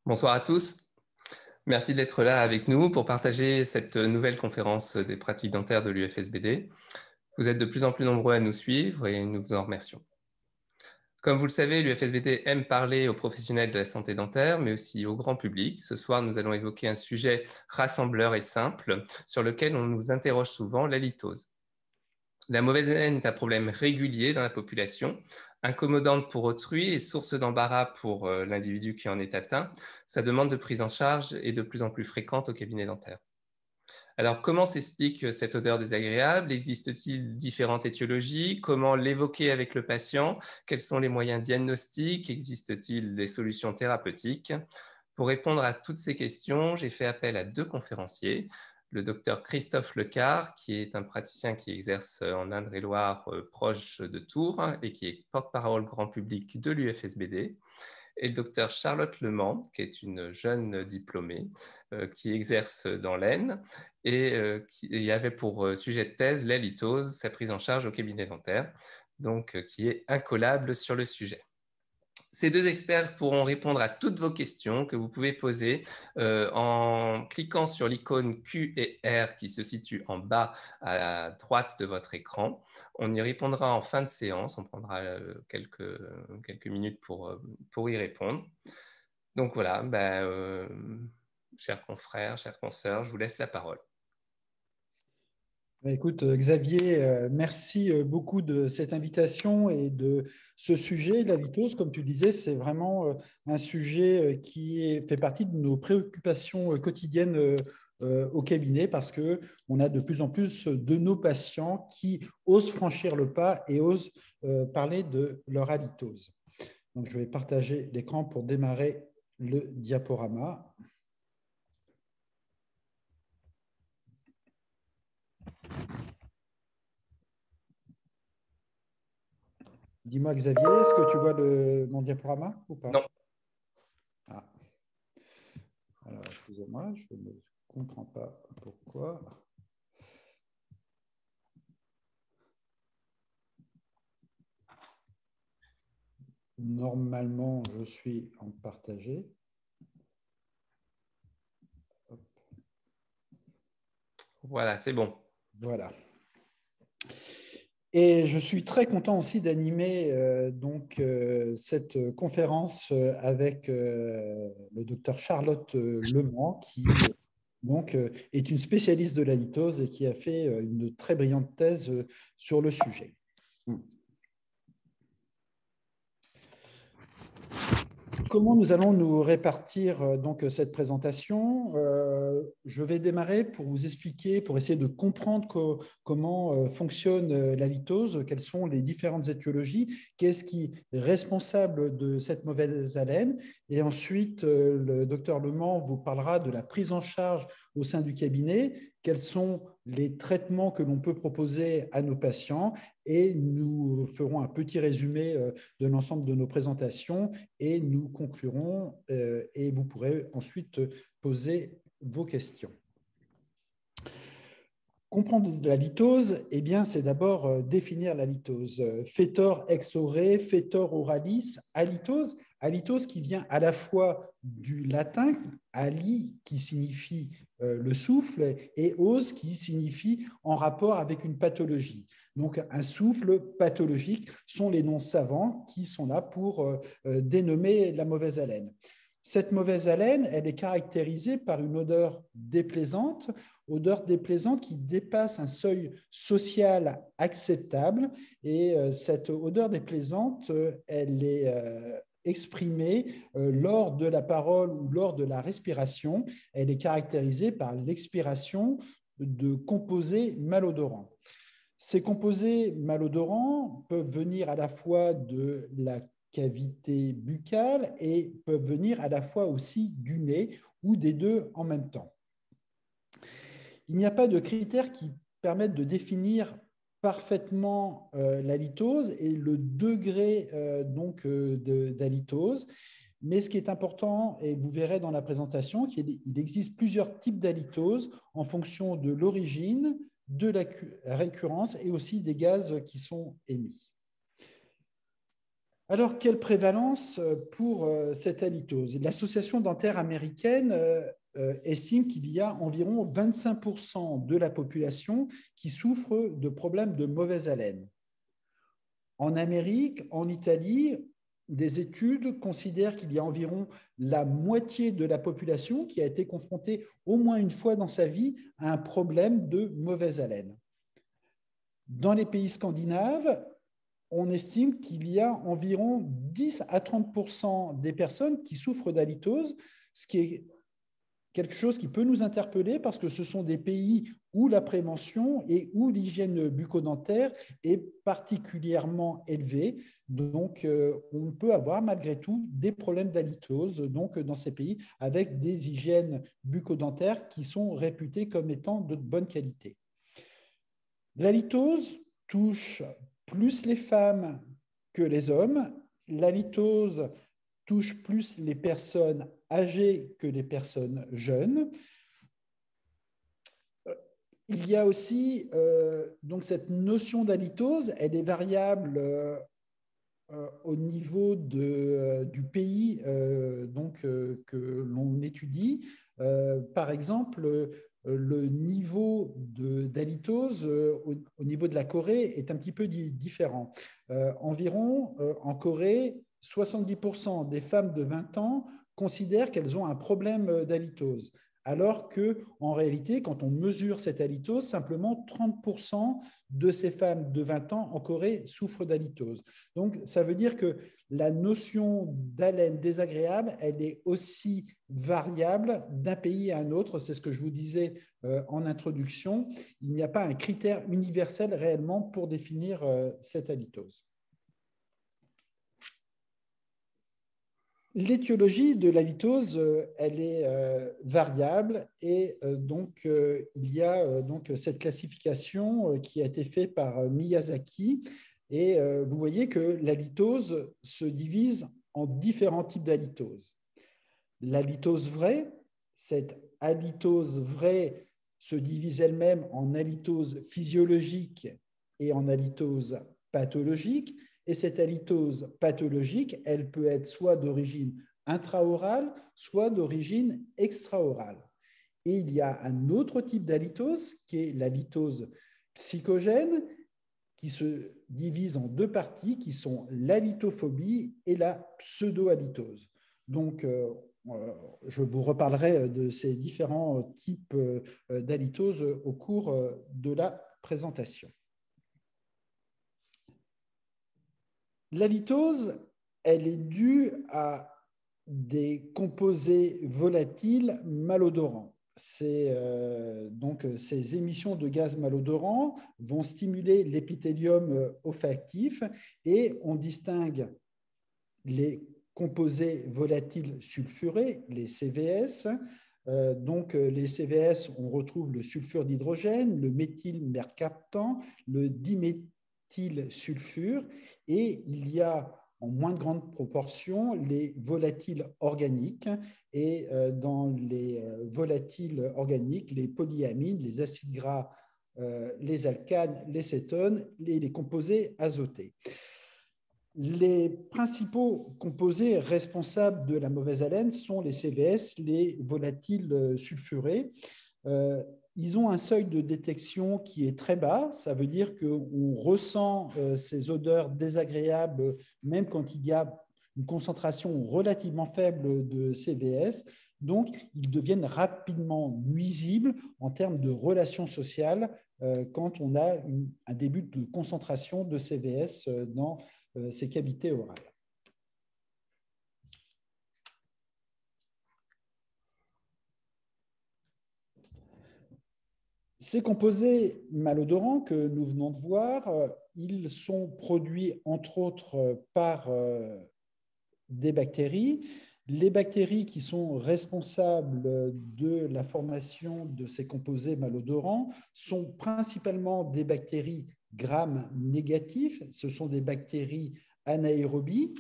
Bonsoir à tous. Merci d'être là avec nous pour partager cette nouvelle conférence des pratiques dentaires de l'UFSBD. Vous êtes de plus en plus nombreux à nous suivre et nous vous en remercions. Comme vous le savez, l'UFSBD aime parler aux professionnels de la santé dentaire, mais aussi au grand public. Ce soir, nous allons évoquer un sujet rassembleur et simple sur lequel on nous interroge souvent, la litose. La mauvaise haleine est un problème régulier dans la population, incommodante pour autrui et source d'embarras pour l'individu qui en est atteint. Sa demande de prise en charge est de plus en plus fréquente au cabinet dentaire. Alors, comment s'explique cette odeur désagréable? Existe-t-il différentes étiologies? Comment l'évoquer avec le patient? Quels sont les moyens diagnostiques? Existe-t-il des solutions thérapeutiques? Pour répondre à toutes ces questions, j'ai fait appel à deux conférenciers. Le docteur Christophe Lecard, qui est un praticien qui exerce en Indre-et-Loire, proche de Tours, et qui est porte-parole grand public de l'UFSBD, et le docteur Charlotte Lemans, qui est une jeune diplômée qui exerce dans l'Aisne et qui avait pour sujet de thèse la litose, sa prise en charge au cabinet dentaire, donc qui est incollable sur le sujet. Ces deux experts pourront répondre à toutes vos questions que vous pouvez poser en cliquant sur l'icône Q et R qui se situe en bas à droite de votre écran. On y répondra en fin de séance. On prendra quelques minutes pour y répondre. Donc voilà, chers confrères, chers consoeurs, je vous laisse la parole. Écoute, Xavier, merci beaucoup de cette invitation et de ce sujet. La litose, comme tu disais, c'est vraiment un sujet qui fait partie de nos préoccupations quotidiennes au cabinet parce qu'on a de plus en plus de nos patients qui osent franchir le pas et osent parler de leur halitose. Donc, je vais partager l'écran pour démarrer le diaporama. Dis-moi, Xavier, est-ce que tu vois mon diaporama ou pas? Non. Ah. Alors, excusez-moi, je ne comprends pas pourquoi. Normalement, je suis en partagé. Hop. Voilà, c'est bon. Voilà. Et je suis très content aussi d'animer cette conférence avec le docteur Charlotte Lemans, qui est une spécialiste de la litose et qui a fait une très brillante thèse sur le sujet. Comment nous allons nous répartir donc cette présentation? Je vais démarrer pour vous expliquer, pour essayer de comprendre comment fonctionne la litose, quelles sont les différentes étiologies, qu'est-ce qui est responsable de cette mauvaise haleine. Et ensuite, le docteur Lemans vous parlera de la prise en charge au sein du cabinet, quels sont les traitements que l'on peut proposer à nos patients et nous ferons un petit résumé de l'ensemble de nos présentations et nous conclurons et vous pourrez ensuite poser vos questions. Comprendre la litose, eh bien, c'est d'abord définir la litose. Fetor ex ore, fetor oralis, halitose. Halitose qui vient à la fois du latin, ali qui signifie le souffle et os qui signifie en rapport avec une pathologie. Donc, un souffle pathologique sont les noms savants qui sont là pour dénommer la mauvaise haleine. Cette mauvaise haleine, elle est caractérisée par une odeur déplaisante qui dépasse un seuil social acceptable. Et cette odeur déplaisante, elle est exprimée lors de la parole ou lors de la respiration. Elle est caractérisée par l'expiration de composés malodorants. Ces composés malodorants peuvent venir à la fois de la cavité buccale et peuvent venir à la fois aussi du nez ou des deux en même temps. Il n'y a pas de critères qui permettent de définir parfaitement la litose et le degré d'halitose. Mais ce qui est important, et vous verrez dans la présentation, qu'il existe plusieurs types d'halitose en fonction de l'origine, de la récurrence et aussi des gaz qui sont émis. Alors, quelle prévalence pour cette halitose? L'Association dentaire américaine estime qu'il y a environ 25% de la population qui souffre de problèmes de mauvaise haleine. En Amérique, en Italie, des études considèrent qu'il y a environ la moitié de la population qui a été confrontée au moins une fois dans sa vie à un problème de mauvaise haleine. Dans les pays scandinaves, on estime qu'il y a environ 10 à 30% des personnes qui souffrent d'halitose, ce qui est quelque chose qui peut nous interpeller parce que ce sont des pays où la prévention et où l'hygiène bucco-dentaire est particulièrement élevée. Donc, on peut avoir malgré tout des problèmes d'halitose donc, dans ces pays avec des hygiènes bucco-dentaires qui sont réputées comme étant de bonne qualité. L'halitose touche plus les femmes que les hommes. L'halitose touche plus les personnes âgées que les personnes jeunes. Il y a aussi donc cette notion d'halitose, elle est variable au niveau du pays que l'on étudie. Par exemple, le niveau d'halitose au niveau de la Corée est un petit peu différent. Environ, en Corée, 70% des femmes de 20 ans considèrent qu'elles ont un problème d'halitose, alors qu'en réalité, quand on mesure cette halitose, simplement 30% de ces femmes de 20 ans en Corée souffrent d'halitose. Donc, ça veut dire que la notion d'haleine désagréable, elle est aussi variable d'un pays à un autre. C'est ce que je vous disais en introduction. Il n'y a pas un critère universel réellement pour définir cette halitose. L'étiologie de l'halitose, elle est variable et donc il y a donc cette classification qui a été faite par Miyazaki et vous voyez que l'halitose se divise en différents types d'halitose. L'halitose vraie, cette halitose vraie se divise elle-même en halitose physiologique et en halitose pathologique. Et cette halitose pathologique, elle peut être soit d'origine intraorale, soit d'origine extraorale. Et il y a un autre type d'halitose qui est l'halitose psychogène, qui se divise en deux parties, qui sont l'halitophobie et la pseudo-halitose. Donc, je vous reparlerai de ces différents types d'halitose au cours de la présentation. L'halitose, elle est due à des composés volatiles malodorants. Donc, ces émissions de gaz malodorants vont stimuler l'épithélium olfactif et on distingue les composés volatiles sulfurés, les CVS. Donc, les CVS, on retrouve le sulfure d'hydrogène, le méthylmercaptan, le diméthylsulfure, et il y a en moins de grande proportion les volatiles organiques. Et dans les volatiles organiques, les polyamides, les acides gras, les alcanes, les cétones et les composés azotés. Les principaux composés responsables de la mauvaise haleine sont les CVS, les volatiles sulfurés. Ils ont un seuil de détection qui est très bas. Ça veut dire qu'on ressent ces odeurs désagréables même quand il y a une concentration relativement faible de CVS. Donc, ils deviennent rapidement nuisibles en termes de relations sociales quand on a un début de concentration de CVS dans ces cavités orales. Ces composés malodorants que nous venons de voir, ils sont produits entre autres par des bactéries. Les bactéries qui sont responsables de la formation de ces composés malodorants sont principalement des bactéries gram négatifs. Ce sont des bactéries anaérobies.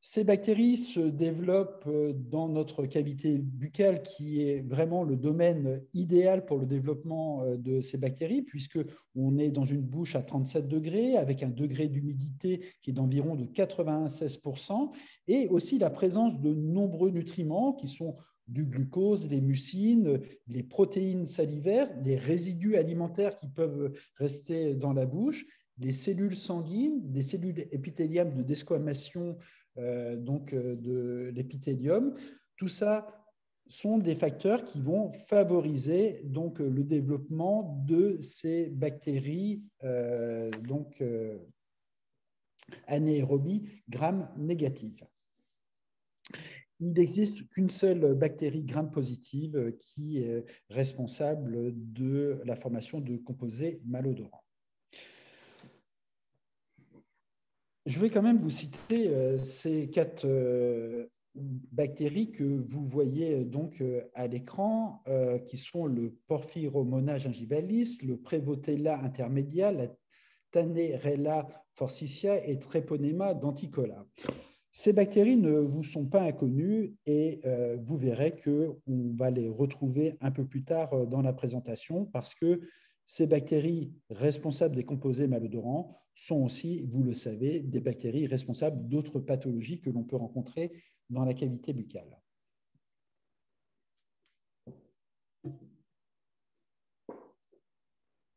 Ces bactéries se développent dans notre cavité buccale, qui est vraiment le domaine idéal pour le développement de ces bactéries, puisqu'on est dans une bouche à 37 degrés, avec un degré d'humidité qui est d'environ de 96%, et aussi la présence de nombreux nutriments qui sont du glucose, les mucines, les protéines salivaires, des résidus alimentaires qui peuvent rester dans la bouche, les cellules sanguines, des cellules épithéliales de desquamation de l'épithélium. Tout ça sont des facteurs qui vont favoriser le développement de ces bactéries anaérobies gram-négatives. Il n'existe qu'une seule bactérie gram-positive qui est responsable de la formation de composés malodorants. Je vais quand même vous citer ces 4 bactéries que vous voyez donc à l'écran, qui sont le Porphyromonas gingivalis, le Prevotella intermedia, la Thanerella forsythia et Treponema denticola. Ces bactéries ne vous sont pas inconnues et vous verrez qu'on va les retrouver un peu plus tard dans la présentation, parce que ces bactéries responsables des composés malodorants sont aussi, vous le savez, des bactéries responsables d'autres pathologies que l'on peut rencontrer dans la cavité buccale.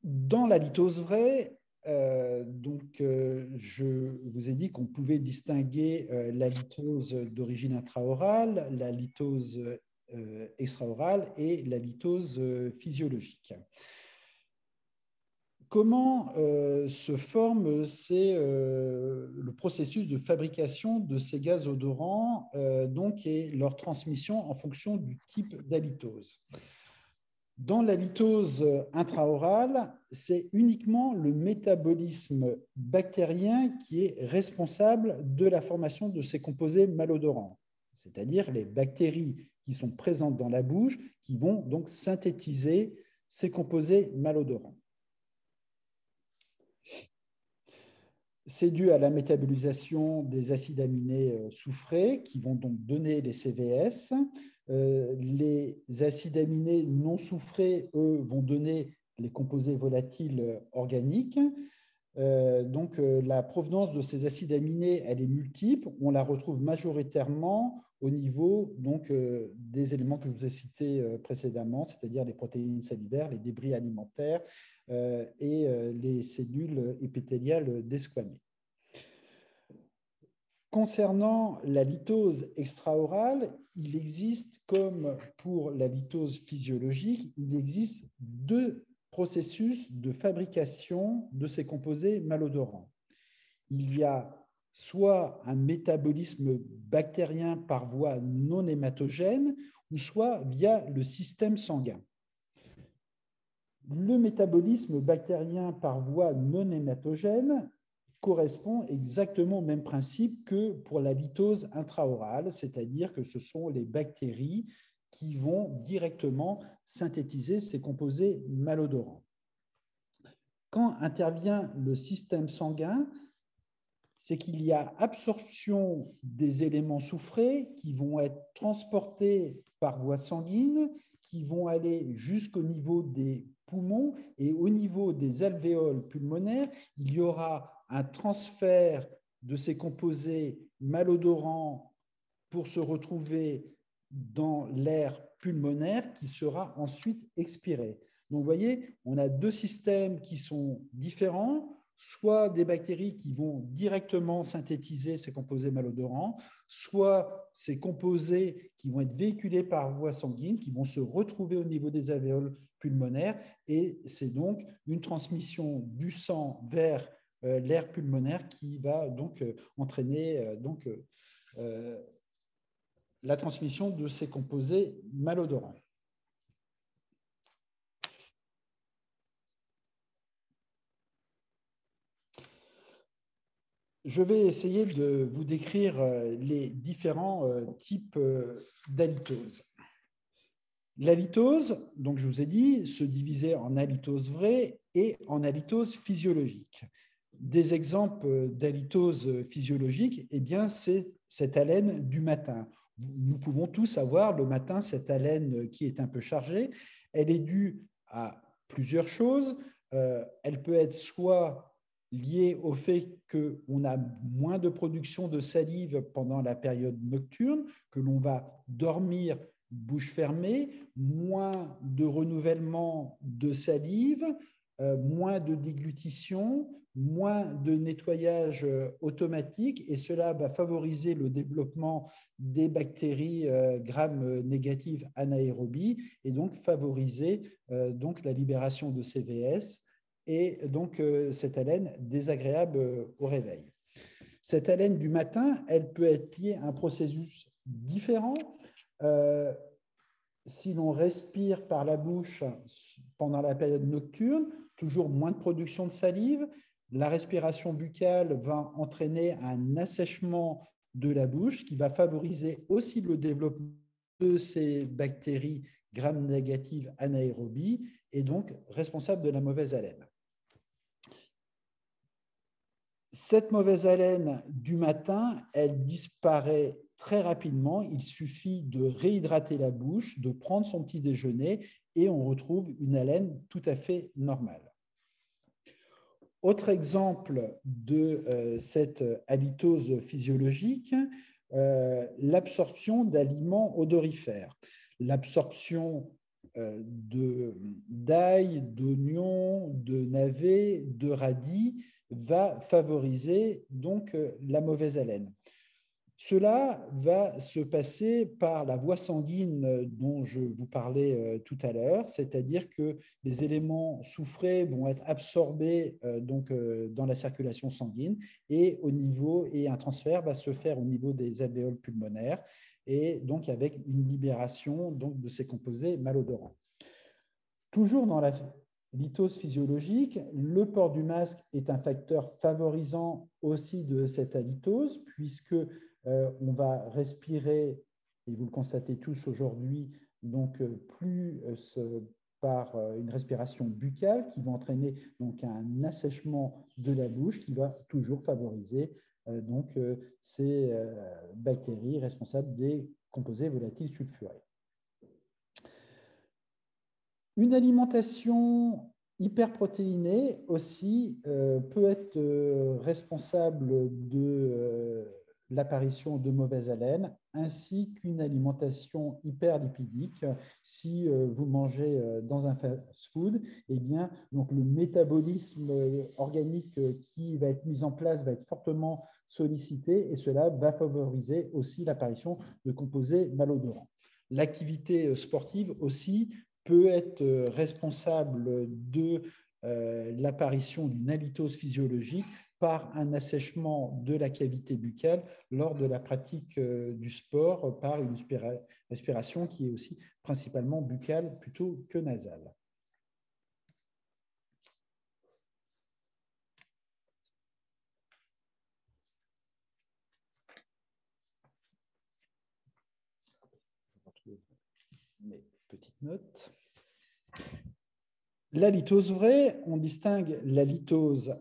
Dans la litose vraie, je vous ai dit qu'on pouvait distinguer la litose d'origine intraorale, la litose extraorale et la litose physiologique. Comment se forme le processus de fabrication de ces gaz odorants et leur transmission en fonction du type d'halitose? Dans la litose intraorale, c'est uniquement le métabolisme bactérien qui est responsable de la formation de ces composés malodorants, c'est-à-dire les bactéries qui sont présentes dans la bouche qui vont donc synthétiser ces composés malodorants. C'est dû à la métabolisation des acides aminés soufrés qui vont donc donner les CVS. Les acides aminés non soufrés, eux, vont donner les composés volatiles organiques. La provenance de ces acides aminés, elle est multiple. On la retrouve majoritairement au niveau des éléments que je vous ai cités précédemment, c'est-à-dire les protéines salivaires, les débris alimentaires et les cellules épithéliales desquamées. Concernant la litose extraorale, il existe, comme pour la litose physiologique, il existe 2 processus de fabrication de ces composés malodorants. Il y a soit un métabolisme bactérien par voie non hématogène, ou soit via le système sanguin. Le métabolisme bactérien par voie non hématogène correspond exactement au même principe que pour la litose intraorale, c'est-à-dire que ce sont les bactéries qui vont directement synthétiser ces composés malodorants. Quand intervient le système sanguin, c'est qu'il y a absorption des éléments soufrés qui vont être transportés par voie sanguine, qui vont aller jusqu'au niveau des poumons, et au niveau des alvéoles pulmonaires, il y aura un transfert de ces composés malodorants pour se retrouver dans l'air pulmonaire qui sera ensuite expiré. Donc, vous voyez, on a 2 systèmes qui sont différents, soit des bactéries qui vont directement synthétiser ces composés malodorants, soit ces composés qui vont être véhiculés par voie sanguine, qui vont se retrouver au niveau des alvéoles pulmonaires, et c'est donc une transmission du sang vers l'air pulmonaire qui va donc entraîner la transmission de ces composés malodorants. Je vais essayer de vous décrire les différents types d'halitose. L'halitose, donc je vous ai dit, se divisait en halitose vraie et en halitose physiologique. Des exemples d'halitose physiologique, eh bien, c'est cette haleine du matin. Nous pouvons tous avoir le matin cette haleine qui est un peu chargée. Elle est due à plusieurs choses. Elle peut être soit liée au fait qu'on a moins de production de salive pendant la période nocturne, que l'on va dormir bouche fermée, moins de renouvellement de salive, moins de déglutition, moins de nettoyage automatique, et cela va favoriser le développement des bactéries gram-négatives anaérobies et donc favoriser donc la libération de CVS et donc cette haleine désagréable au réveil. Cette haleine du matin, elle peut être liée à un processus différent. Si l'on respire par la bouche pendant la période nocturne, toujours moins de production de salive, la respiration buccale va entraîner un assèchement de la bouche qui va favoriser aussi le développement de ces bactéries gram-négatives anaérobies et donc responsable de la mauvaise haleine. Cette mauvaise haleine du matin, elle disparaît très rapidement. Il suffit de réhydrater la bouche, de prendre son petit déjeuner et on retrouve une haleine tout à fait normale. Autre exemple de cette halitose physiologique, l'absorption d'aliments odorifères. L'absorption d'ail, d'oignons, de navets, de radis va favoriser donc la mauvaise haleine. Cela va se passer par la voie sanguine dont je vous parlais tout à l'heure, c'est-à-dire que les éléments soufrés vont être absorbés dans la circulation sanguine et un transfert va se faire au niveau des alvéoles pulmonaires et donc avec une libération donc, de ces composés malodorants. Toujours dans la litose physiologique, le port du masque est un facteur favorisant aussi de cette halitose puisque on va respirer, et vous le constatez tous aujourd'hui, donc plus par une respiration buccale qui va entraîner donc un assèchement de la bouche qui va toujours favoriser ces bactéries responsables des composés volatiles sulfurés. Une alimentation hyperprotéinée aussi peut être responsable de l'apparition de mauvaise haleine, ainsi qu'une alimentation hyperlipidique. Si vous mangez dans un fast-food, eh bien, donc le métabolisme organique qui va être mis en place va être fortement sollicité et cela va favoriser aussi l'apparition de composés malodorants. L'activité sportive aussi peut être responsable de l'apparition d'une halitose physiologique par un assèchement de la cavité buccale lors de la pratique du sport par une respiration qui est aussi principalement buccale plutôt que nasale. Je retrouve mes petites notes. La litose vraie, on distingue la litose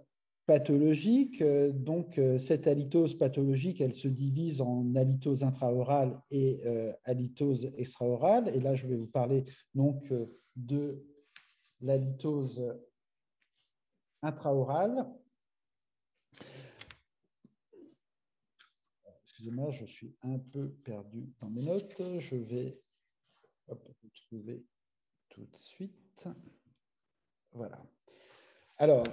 pathologique. Donc, cette halitose pathologique, elle se divise en halitose intraorale et halitose extraorale. Et là, je vais vous parler donc de la litose intraorale. Excusez-moi, je suis un peu perdu dans mes notes. Je vais vous trouver tout de suite. Voilà. Alors,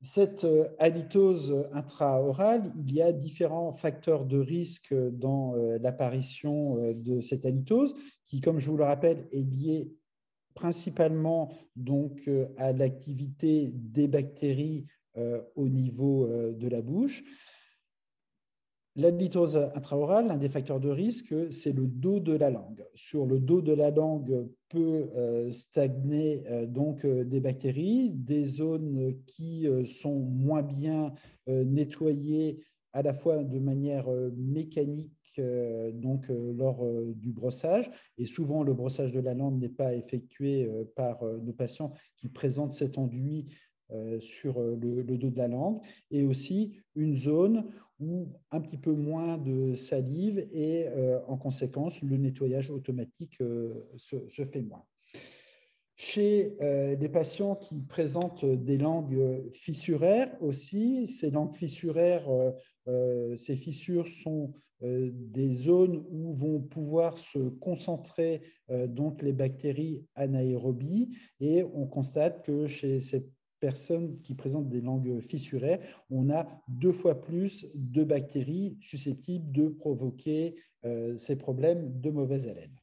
cette halitose intraorale, il y a différents facteurs de risque dans l'apparition de cette halitose qui, comme je vous le rappelle, est liée principalement donc, à l'activité des bactéries au niveau de la bouche. La halitose intraorale, l'un des facteurs de risque, c'est le dos de la langue. Sur le dos de la langue peut stagner des bactéries, des zones qui sont moins bien nettoyées à la fois de manière mécanique lors du brossage. Et souvent, le brossage de la langue n'est pas effectué par nos patients qui présentent cet enduit sur le dos de la langue, et aussi une zone où un petit peu moins de salive et en conséquence, le nettoyage automatique se fait moins. Chez des patients qui présentent des langues fissuraires aussi, ces langues fissuraires, ces fissures sont des zones où vont pouvoir se concentrer donc les bactéries anaérobies, et on constate que chez ces personnes qui présentent des langues fissuraires, on a 2 fois plus de bactéries susceptibles de provoquer ces problèmes de mauvaise haleine.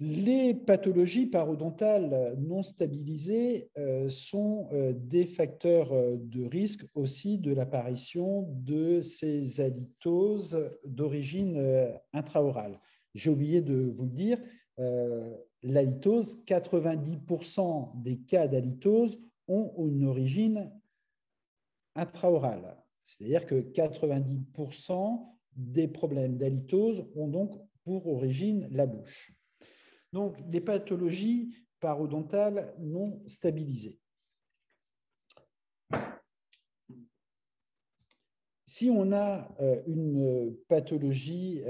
Les pathologies parodontales non stabilisées sont des facteurs de risque aussi de l'apparition de ces halitoses d'origine intraorale. J'ai oublié de vous le dire, l'halitose, 90% des cas d'halitose ont une origine intraorale. C'est-à-dire que 90% des problèmes d'halitose ont donc pour origine la bouche. Donc, les pathologies parodontales non stabilisées. Si on a une pathologie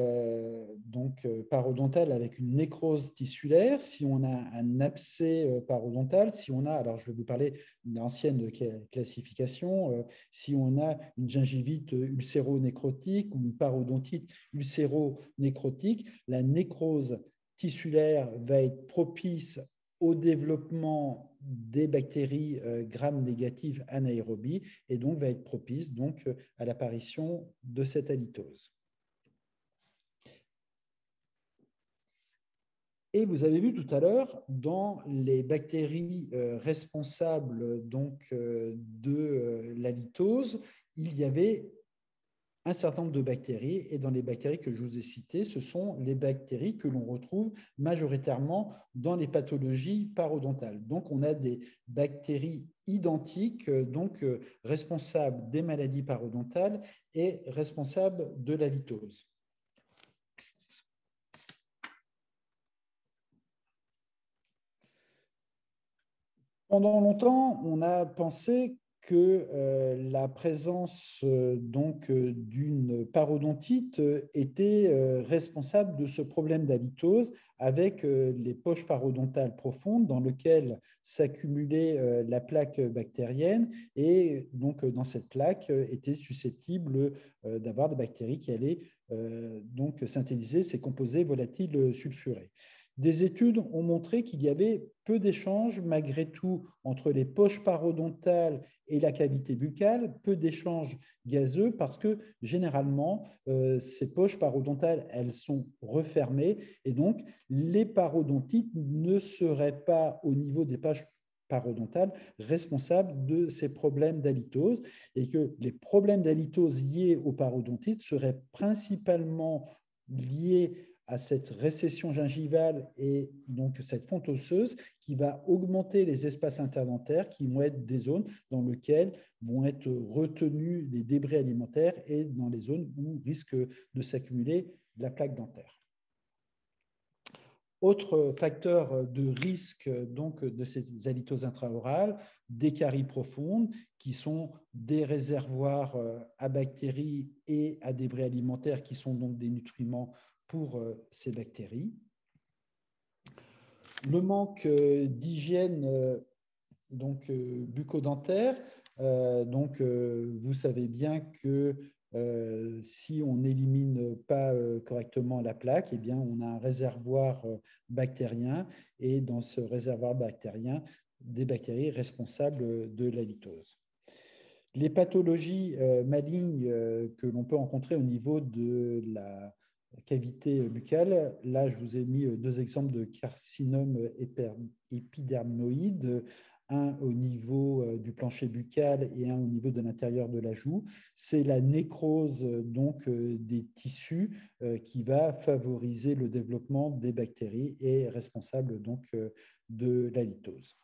parodontale avec une nécrose tissulaire, si on a un abcès parodontal, si on a, alors je vais vous parler de l'ancienne classification, si on a une gingivite ulcéro-nécrotique ou une parodontite ulcéro-nécrotique, la nécrose tissulaire va être propice au développement des bactéries gram-négatives anaérobies et donc va être propice donc, à l'apparition de cette halitose. Et vous avez vu tout à l'heure, dans les bactéries responsables donc, de l'halitose, il y avait un certain nombre de bactéries, et dans les bactéries que je vous ai citées, ce sont les bactéries que l'on retrouve majoritairement dans les pathologies parodontales. Donc, on a des bactéries identiques, donc responsables des maladies parodontales et responsables de la litose. Pendant longtemps, on a pensé que la présence d'une parodontite était responsable de ce problème d'halitose avec les poches parodontales profondes dans lesquelles s'accumulait la plaque bactérienne, et donc dans cette plaque était susceptible d'avoir des bactéries qui allaient donc synthétiser ces composés volatiles sulfurés. Des études ont montré qu'il y avait peu d'échanges malgré tout entre les poches parodontales et la cavité buccale, peu d'échanges gazeux parce que généralement, ces poches parodontales, elles sont refermées, et donc les parodontites ne seraient pas au niveau des poches parodontales responsables de ces problèmes d'halitose, et que les problèmes d'halitose liés aux parodontites seraient principalement liés à cette récession gingivale et donc cette fonte osseuse qui va augmenter les espaces interdentaires, qui vont être des zones dans lesquelles vont être retenus des débris alimentaires et dans les zones où risque de s'accumuler la plaque dentaire. Autre facteur de risque donc, de ces halitoses intraorales, des caries profondes qui sont des réservoirs à bactéries et à débris alimentaires qui sont donc des nutriments pour ces bactéries. Le manque d'hygiène bucco-dentaire. Vous savez bien que si on n'élimine pas correctement la plaque, eh bien, on a un réservoir bactérien, et dans ce réservoir bactérien, des bactéries responsables de l'halitose. Les pathologies malignes que l'on peut rencontrer au niveau de la cavité buccale, là je vous ai mis 2 exemples de carcinome épidermoïde, un au niveau du plancher buccal et un au niveau de l'intérieur de la joue. C'est la nécrose donc des tissus qui va favoriser le développement des bactéries et est responsable donc de l'halitose.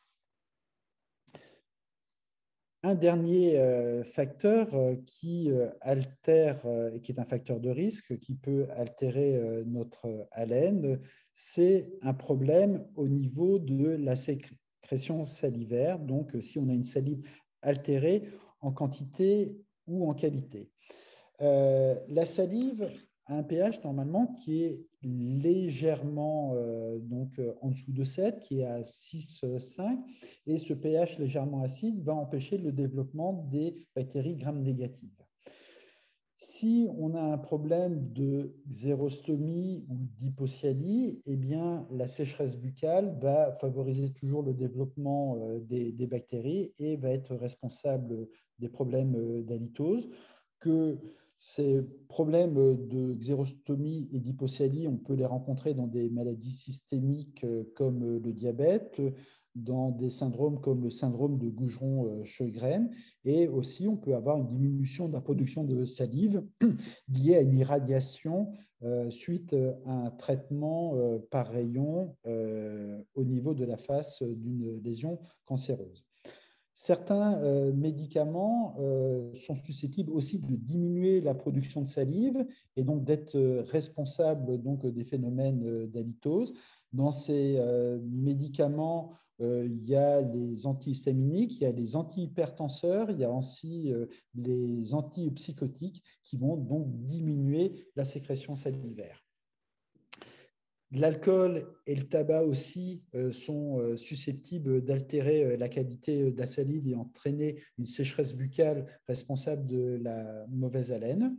Un dernier facteur qui altère, et qui est un facteur de risque, qui peut altérer notre haleine, c'est un problème au niveau de la sécrétion salivaire. Donc, si on a une salive altérée en quantité ou en qualité. La salive a un pH normalement qui est légèrement en dessous de 7, qui est à 6,5, et ce pH légèrement acide va empêcher le développement des bactéries gram négatives. Si on a un problème de xérostomie ou d'hypocyalie, eh bien, la sécheresse buccale va favoriser toujours le développement des bactéries et va être responsable des problèmes d'halitose. Que ces problèmes de xérostomie et d'hypocyalie, on peut les rencontrer dans des maladies systémiques comme le diabète, dans des syndromes comme le syndrome de Gougeron-Sjögren, et aussi on peut avoir une diminution de la production de salive liée à une irradiation suite à un traitement par rayon au niveau de la face d'une lésion cancéreuse. Certains médicaments sont susceptibles aussi de diminuer la production de salive et donc d'être responsables donc, des phénomènes d'halitose. Dans ces médicaments, il y a les antihistaminiques, il y a les antihypertenseurs, il y a aussi les antipsychotiques qui vont donc diminuer la sécrétion salivaire. L'alcool et le tabac aussi sont susceptibles d'altérer la qualité de la salive et entraîner une sécheresse buccale responsable de la mauvaise haleine.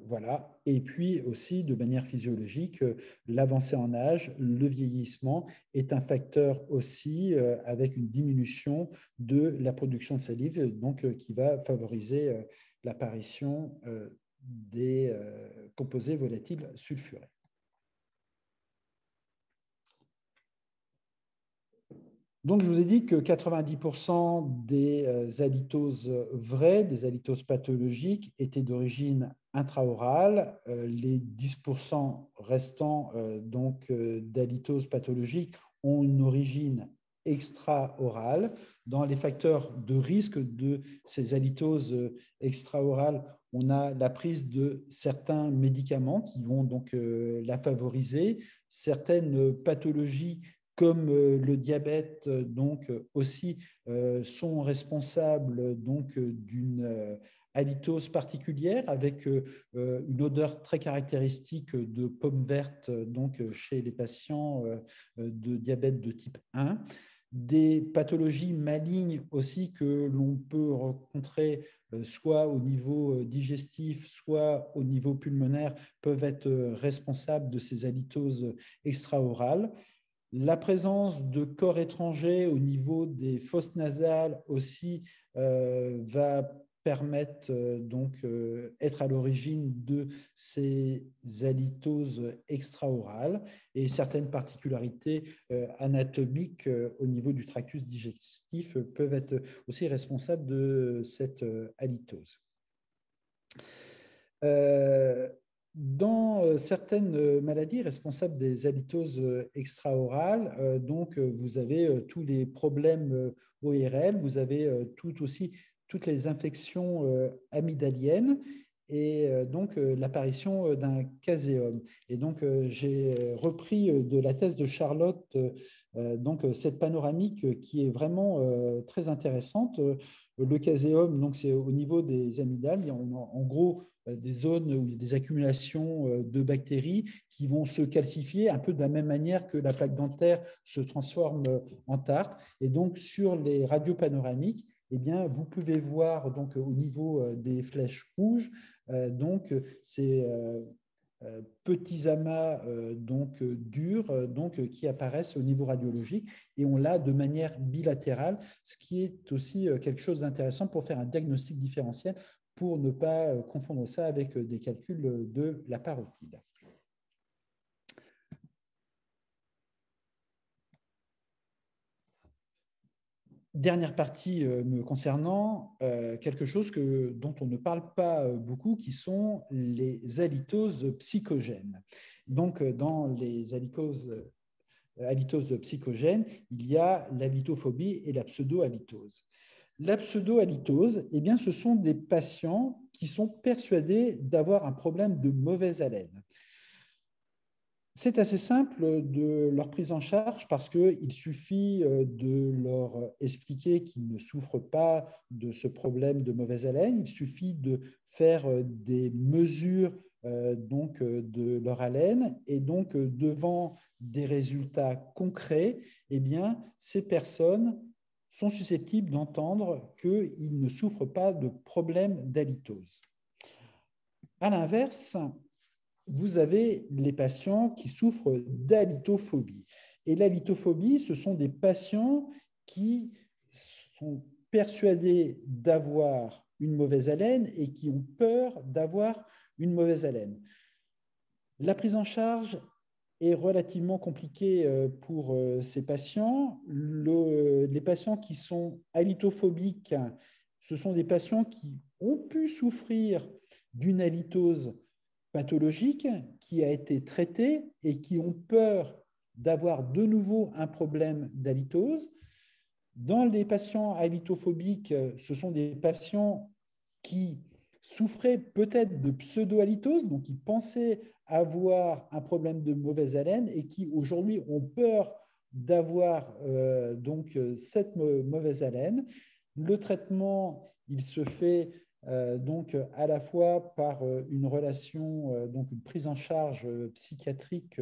Voilà. Et puis aussi, de manière physiologique, l'avancée en âge, le vieillissement est un facteur aussi avec une diminution de la production de salive, donc qui va favoriser l'apparition des composés volatiles sulfurés. Donc, je vous ai dit que 90% des halitoses vraies, des halitoses pathologiques, étaient d'origine intraorale. Les 10% restants d'halitoses pathologiques ont une origine extra-orale. Dans les facteurs de risque de ces halitoses extra-orales, on a la prise de certains médicaments qui vont donc la favoriser, certaines pathologies comme le diabète donc aussi sont responsables donc d'une halitose particulière avec une odeur très caractéristique de pomme verte donc chez les patients de diabète de type 1. Des pathologies malignes aussi que l'on peut rencontrer soit au niveau digestif, soit au niveau pulmonaire, peuvent être responsables de ces halitoses extraorales. La présence de corps étrangers au niveau des fosses nasales aussi va permettre être à l'origine de ces halitoses extraorales et certaines particularités anatomiques au niveau du tractus digestif peuvent être aussi responsables de cette halitose. Dans certaines maladies responsables des halitoses extraorales, donc vous avez tous les problèmes ORL, vous avez toutes les infections amygdaliennes et donc l'apparition d'un caséum. Et donc j'ai repris de la thèse de Charlotte donc cette panoramique qui est vraiment très intéressante. Le caséum, donc c'est au niveau des amygdales, il y a en gros des zones où il y a des accumulations de bactéries qui vont se calcifier un peu de la même manière que la plaque dentaire se transforme en tarte. Et donc, sur les radios panoramiques, eh bien, vous pouvez voir donc, au niveau des flèches rouges donc, ces petits amas durs qui apparaissent au niveau radiologique et on l'a de manière bilatérale, ce qui est aussi quelque chose d'intéressant pour faire un diagnostic différentiel pour ne pas confondre ça avec des calculs de la parotide. Dernière partie me concernant, quelque chose dont on ne parle pas beaucoup, qui sont les halitoses psychogènes. Donc, dans les halitoses halitose psychogène, il y a la lithophobie et la pseudo-halitose. La pseudo-halitose, eh bien, ce sont des patients qui sont persuadés d'avoir un problème de mauvaise haleine. C'est assez simple de leur prise en charge parce qu'il suffit de leur expliquer qu'ils ne souffrent pas de ce problème de mauvaise haleine. Il suffit de faire des mesures de leur haleine et donc devant des résultats concrets, eh bien, ces personnes sont susceptibles d'entendre qu'ils ne souffrent pas de problème d'halitose. À l'inverse, vous avez les patients qui souffrent d'halitophobie. Et l'halitophobie, ce sont des patients qui sont persuadés d'avoir une mauvaise haleine et qui ont peur d'avoir une mauvaise haleine. La prise en charge est relativement compliquée pour ces patients. Les patients qui sont halitophobiques, ce sont des patients qui ont pu souffrir d'une halitose pathologique qui a été traitée et qui ont peur d'avoir de nouveau un problème d'halitose. Dans les patients halitophobiques, ce sont des patients qui souffraient peut-être de pseudo-halitose, donc qui pensaient avoir un problème de mauvaise haleine et qui aujourd'hui ont peur d'avoir cette mauvaise haleine. Le traitement, il se fait donc à la fois par une relation, donc une prise en charge psychiatrique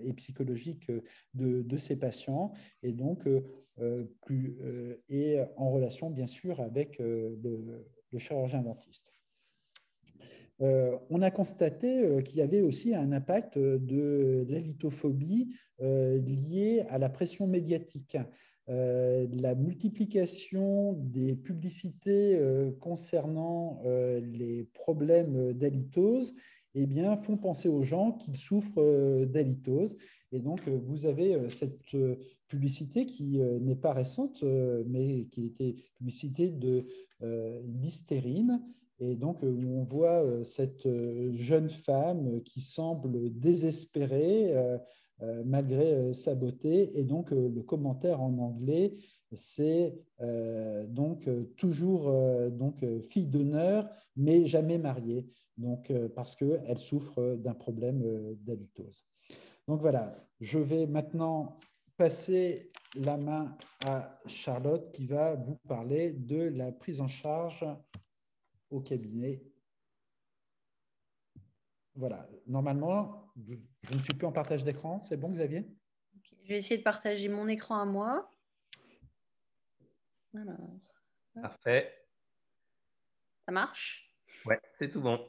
et psychologique de ces patients, et donc et en relation bien sûr avec le chirurgien dentiste. On a constaté qu'il y avait aussi un impact de l'halitophobie lié à la pression médiatique. La multiplication des publicités concernant les problèmes d'halitose eh bien, font penser aux gens qu'ils souffrent d'halitose. Et donc, vous avez cette publicité qui n'est pas récente, mais qui était publicité de Listerine. Et donc, où on voit cette jeune femme qui semble désespérée malgré sa beauté. Et donc, le commentaire en anglais, c'est toujours fille d'honneur, mais jamais mariée, donc, parce qu'elle souffre d'un problème d'halitose. Donc voilà, je vais maintenant passer la main à Charlotte qui va vous parler de la prise en charge au cabinet. Voilà, normalement, je ne suis plus en partage d'écran. C'est bon, Xavier? Okay. Je vais essayer de partager mon écran à moi. Alors, parfait. Ça marche? Ouais, c'est tout bon.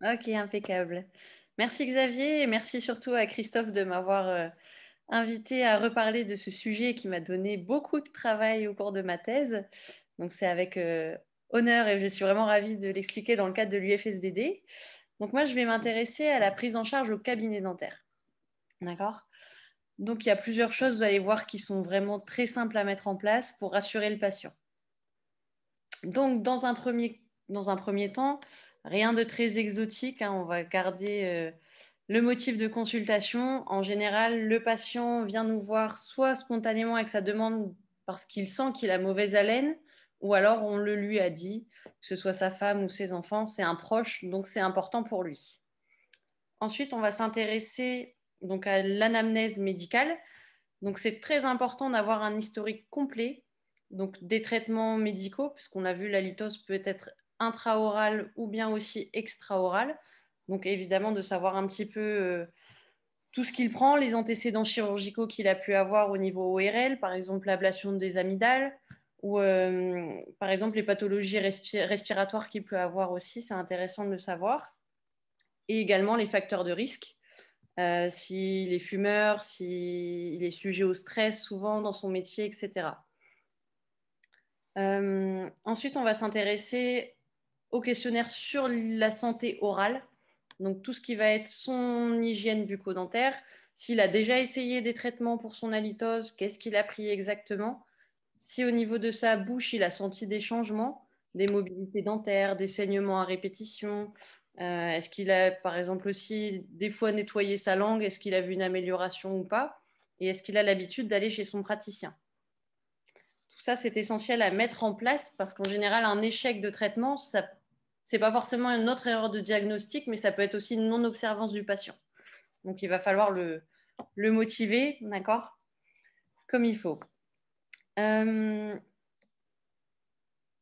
Ok, impeccable. Merci Xavier et merci surtout à Christophe de m'avoir invité à reparler de ce sujet qui m'a donné beaucoup de travail au cours de ma thèse. Donc c'est avec honneur et je suis vraiment ravie de l'expliquer dans le cadre de l'UFSBD. Donc moi, je vais m'intéresser à la prise en charge au cabinet dentaire. D'accord? Donc il y a plusieurs choses, vous allez voir, qui sont vraiment très simples à mettre en place pour rassurer le patient. Donc dans un premier temps, rien de très exotique, hein, on va garder le motif de consultation. En général, le patient vient nous voir soit spontanément avec sa demande parce qu'il sent qu'il a mauvaise haleine, ou alors on le lui a dit, que ce soit sa femme ou ses enfants, c'est un proche, donc c'est important pour lui. Ensuite, on va s'intéresser donc à l'anamnèse médicale. Donc c'est très important d'avoir un historique complet, donc des traitements médicaux, puisqu'on a vu la litose peut être intraorale ou bien aussi extraorale. Donc évidemment de savoir un petit peu tout ce qu'il prend, les antécédents chirurgicaux qu'il a pu avoir au niveau ORL, par exemple l'ablation des amygdales, ou par exemple les pathologies respiratoires qu'il peut avoir aussi, c'est intéressant de le savoir. Et également les facteurs de risque, s'il est fumeur, s'il est sujet au stress souvent dans son métier, etc. Ensuite, on va s'intéresser au questionnaire sur la santé orale, donc tout ce qui va être son hygiène bucco-dentaire, s'il a déjà essayé des traitements pour son halitose, qu'est-ce qu'il a pris exactement, si au niveau de sa bouche, il a senti des changements, des mobilités dentaires, des saignements à répétition, est-ce qu'il a par exemple aussi des fois nettoyé sa langue, est-ce qu'il a vu une amélioration ou pas, et est-ce qu'il a l'habitude d'aller chez son praticien. Tout ça, c'est essentiel à mettre en place parce qu'en général, un échec de traitement, ce n'est pas forcément une autre erreur de diagnostic, mais ça peut être aussi une non-observance du patient. Donc, il va falloir le motiver, d'accord, comme il faut. Il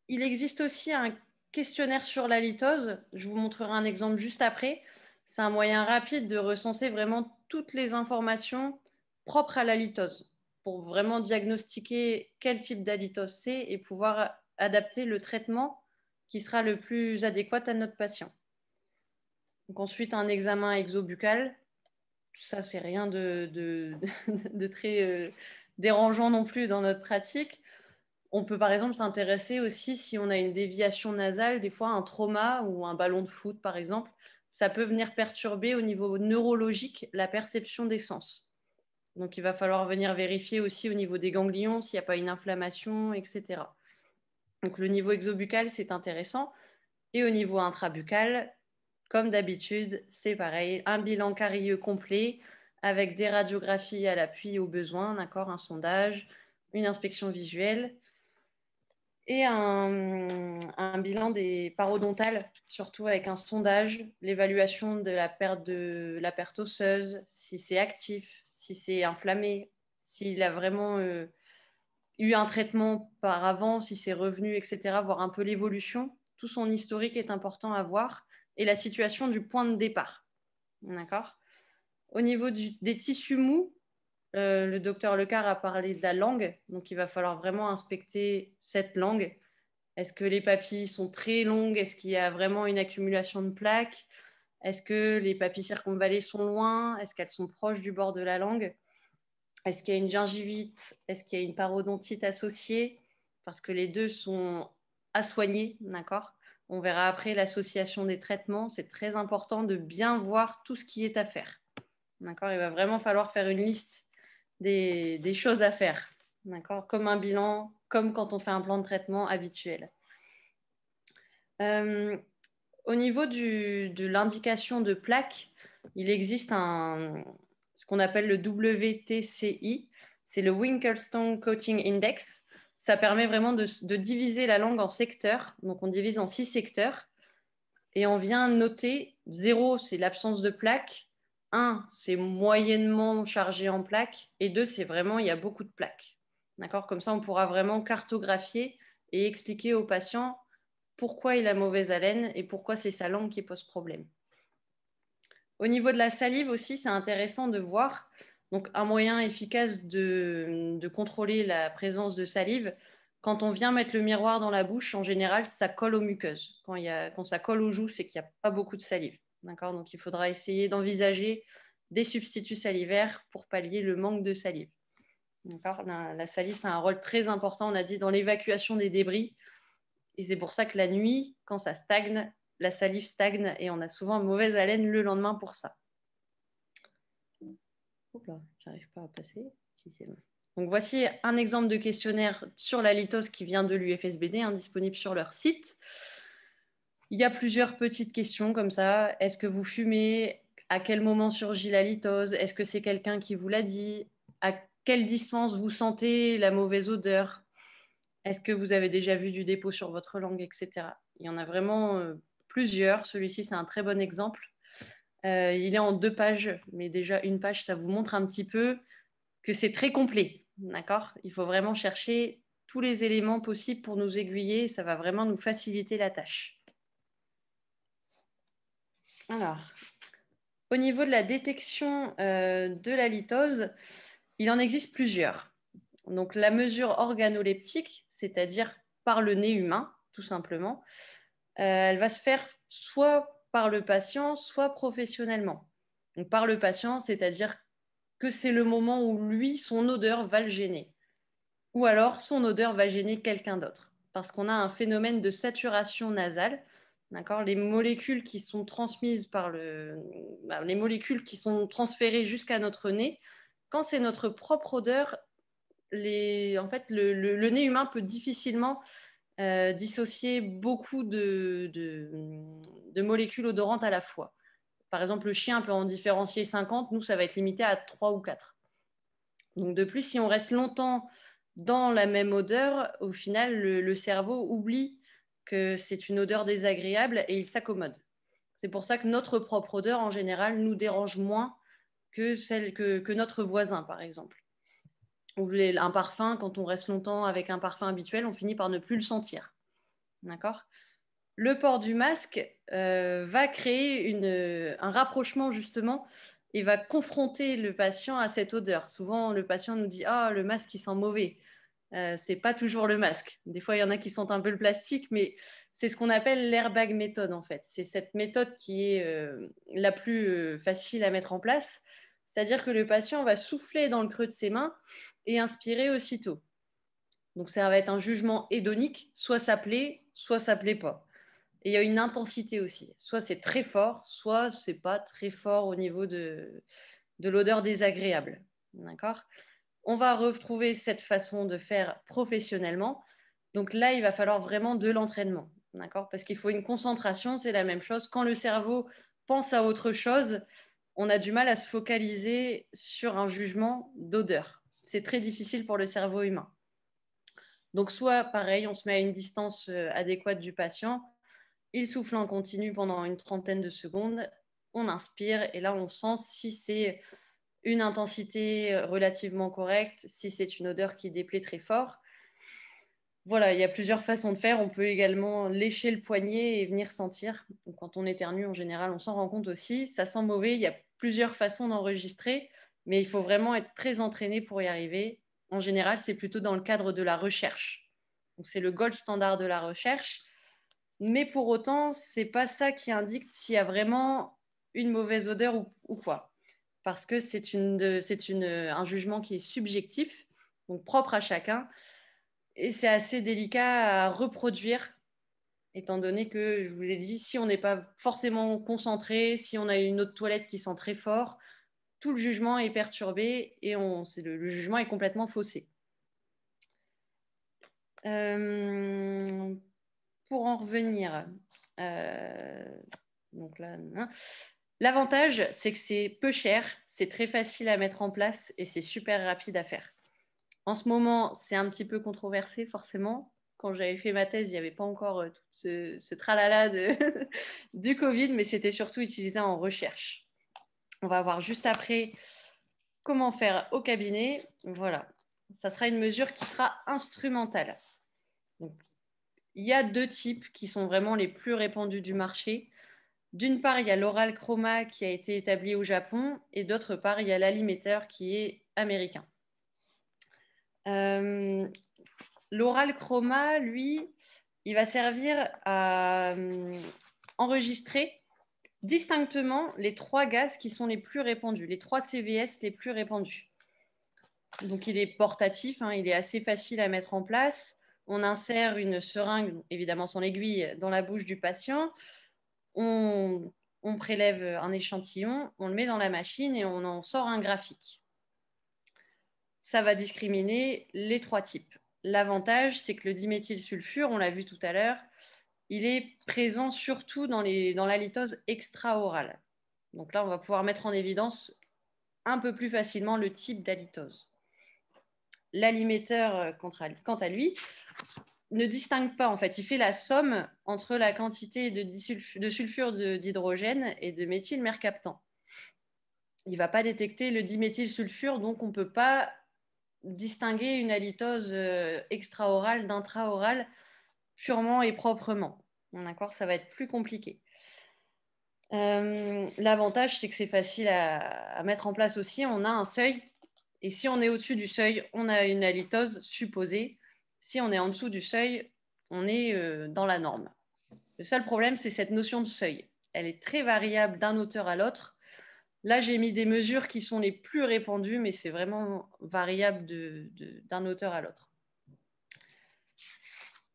existe aussi un questionnaire sur la litose. Je vous montrerai un exemple juste après. C'est un moyen rapide de recenser vraiment toutes les informations propres à la litose pour vraiment diagnostiquer quel type d'halitose c'est et pouvoir adapter le traitement qui sera le plus adéquat à notre patient. Donc ensuite, un examen exobuccal. Ça, c'est rien de très dérangeant non plus dans notre pratique. On peut par exemple s'intéresser aussi si on a une déviation nasale, des fois un trauma ou un ballon de foot par exemple, ça peut venir perturber au niveau neurologique la perception des sens. Donc il va falloir venir vérifier aussi au niveau des ganglions s'il n'y a pas une inflammation, etc. Donc le niveau exobuccal, c'est intéressant. Et au niveau intrabuccal, comme d'habitude, c'est pareil, un bilan carieux complet avec des radiographies à l'appui au besoin, d'accord, un sondage, une inspection visuelle et un bilan des parodontales, surtout avec un sondage, l'évaluation de la perte osseuse, si c'est actif, si c'est inflammé, s'il a vraiment eu un traitement par avant, si c'est revenu, etc., voir un peu l'évolution. Tout son historique est important à voir et la situation du point de départ. D'accord ? Au niveau des tissus mous, le docteur Lecard a parlé de la langue, donc il va falloir vraiment inspecter cette langue. Est-ce que les papilles sont très longues? Est-ce qu'il y a vraiment une accumulation de plaques? Est-ce que les papilles circonvallées sont loin? Est-ce qu'elles sont proches du bord de la langue? Est-ce qu'il y a une gingivite? Est-ce qu'il y a une parodontite associée? Parce que les deux sont à soigner, d'accord? On verra après l'association des traitements. C'est très important de bien voir tout ce qui est à faire. D'accord? Il va vraiment falloir faire une liste des choses à faire. D'accord? Comme un bilan, comme quand on fait un plan de traitement habituel. Au niveau de l'indication de plaque, il existe ce qu'on appelle le WTCI, c'est le Winkelstone Coating Index. Ça permet vraiment de diviser la langue en secteurs. Donc, on divise en 6 secteurs et on vient noter 0, c'est l'absence de plaque. 1, c'est moyennement chargé en plaques. Et 2, c'est vraiment, il y a beaucoup de plaques. D'accord ? Comme ça, on pourra vraiment cartographier et expliquer aux patients pourquoi il a mauvaise haleine et pourquoi c'est sa langue qui pose problème. Au niveau de la salive aussi, c'est intéressant de voir. Donc, un moyen efficace de contrôler la présence de salive, quand on vient mettre le miroir dans la bouche, en général, ça colle aux muqueuses. Quand ça colle aux joues, c'est qu'il n'y a pas beaucoup de salive. D'accord ? Donc, il faudra essayer d'envisager des substituts salivaires pour pallier le manque de salive. D'accord ? La salive, c'est un rôle très important, on a dit, dans l'évacuation des débris. Et c'est pour ça que la nuit, quand ça stagne, la salive stagne et on a souvent une mauvaise haleine le lendemain pour ça. Oups là, j'arrive pas à passer. Si, c'est bon. Donc voici un exemple de questionnaire sur la litose qui vient de l'UFSBD, disponible sur leur site. Il y a plusieurs petites questions comme ça. Est-ce que vous fumez? À quel moment surgit la litose? Est-ce que c'est quelqu'un qui vous l'a dit? À quelle distance vous sentez la mauvaise odeur? Est-ce que vous avez déjà vu du dépôt sur votre langue, etc. Il y en a vraiment plusieurs. Celui-ci, c'est un très bon exemple. Il est en 2 pages, mais déjà une page, ça vous montre un petit peu que c'est très complet. D'accord ? Il faut vraiment chercher tous les éléments possibles pour nous aiguiller. Ça va vraiment nous faciliter la tâche. Alors, au niveau de la détection de la litose, il en existe plusieurs. Donc, la mesure organoleptique, c'est-à-dire par le nez humain, tout simplement, elle va se faire soit par le patient, soit professionnellement. Donc, par le patient, c'est-à-dire que c'est le moment où lui, son odeur va le gêner. Ou alors, son odeur va gêner quelqu'un d'autre. Parce qu'on a un phénomène de saturation nasale. D'accord ? Les molécules qui sont transmises les molécules qui sont transférées jusqu'à notre nez, quand c'est notre propre odeur, en fait, le nez humain peut difficilement dissocier beaucoup de molécules odorantes à la fois. Par exemple, le chien peut en différencier 50, nous, ça va être limité à 3 ou 4. Donc, de plus, si on reste longtemps dans la même odeur, au final, le cerveau oublie que c'est une odeur désagréable et il s'accommode. C'est pour ça que notre propre odeur, en général, nous dérange moins que celle que notre voisin, par exemple. Ou un parfum, quand on reste longtemps avec un parfum habituel, on finit par ne plus le sentir. D'accord ? Le port du masque va créer un rapprochement, justement, et va confronter le patient à cette odeur. Souvent, le patient nous dit « Ah, le masque, il sent mauvais ». C'est pas toujours le masque. Des fois, il y en a qui sentent un peu le plastique, mais c'est ce qu'on appelle l'airbag méthode, en fait. C'est cette méthode qui est la plus facile à mettre en place. C'est-à-dire que le patient va souffler dans le creux de ses mains et inspirer aussitôt. Donc, ça va être un jugement hédonique, soit ça plaît pas. Et il y a une intensité aussi. Soit c'est très fort, soit c'est pas très fort au niveau de l'odeur désagréable. D'accord ? On va retrouver cette façon de faire professionnellement. Donc là, il va falloir vraiment de l'entraînement. D'accord ? Parce qu'il faut une concentration, c'est la même chose. Quand le cerveau pense à autre chose, on a du mal à se focaliser sur un jugement d'odeur. C'est très difficile pour le cerveau humain. Donc soit pareil, on se met à une distance adéquate du patient, il souffle en continu pendant une trentaine de secondes, on inspire et là on sent si c'est une intensité relativement correcte, si c'est une odeur qui déplaît très fort. Voilà, il y a plusieurs façons de faire. On peut également lécher le poignet et venir sentir. Donc, quand on éternue, en général, on s'en rend compte aussi. Ça sent mauvais. Il y a plusieurs façons d'enregistrer, mais il faut vraiment être très entraîné pour y arriver. En général, c'est plutôt dans le cadre de la recherche. Donc, c'est le gold standard de la recherche. Mais pour autant, ce n'est pas ça qui indique s'il y a vraiment une mauvaise odeur ou quoi. Parce que c'est un jugement qui est subjectif, donc propre à chacun. Et c'est assez délicat à reproduire, étant donné que, je vous ai dit, si on n'est pas forcément concentré, si on a une eau de toilette qui sent très fort, tout le jugement est perturbé et le jugement est complètement faussé. Pour en revenir, donc là, l'avantage, c'est que c'est peu cher, c'est très facile à mettre en place et c'est super rapide à faire. En ce moment, c'est un petit peu controversé, forcément. Quand j'avais fait ma thèse, il n'y avait pas encore tout ce tralala du Covid, mais c'était surtout utilisé en recherche. On va voir juste après comment faire au cabinet. Voilà, ça sera une mesure qui sera instrumentale. Donc, il y a deux types qui sont vraiment les plus répandus du marché. D'une part, il y a l'oral chroma qui a été établi au Japon, et d'autre part, il y a l'aliméteur qui est américain. L'oral chroma, lui, il va servir à enregistrer distinctement les 3 gaz qui sont les plus répandus, les 3 CVS les plus répandus. Donc, il est portatif, hein, il est assez facile à mettre en place. On insère une seringue, évidemment son aiguille, dans la bouche du patient. On prélève un échantillon, on le met dans la machine et on en sort un graphique. Ça va discriminer les 3 types. L'avantage, c'est que le diméthylsulfure, on l'a vu tout à l'heure, il est présent surtout dans l'halitose extra-orale. Donc là, on va pouvoir mettre en évidence un peu plus facilement le type d'halitose. L'aliméteur, quant à lui, ne distingue pas, en fait. Il fait la somme entre la quantité de sulfure d'hydrogène et de méthylmercaptan. Il ne va pas détecter le diméthylsulfure, donc on ne peut pas distinguer une halitose extra-orale d'intra-orale purement et proprement. D'accord ? Ça va être plus compliqué. L'avantage, c'est que c'est facile à mettre en place aussi. On a un seuil, et si on est au-dessus du seuil, on a une halitose supposée. Si on est en dessous du seuil, on est dans la norme. Le seul problème, c'est cette notion de seuil. Elle est très variable d'un auteur à l'autre. Là, j'ai mis des mesures qui sont les plus répandues, mais c'est vraiment variable d'un auteur à l'autre.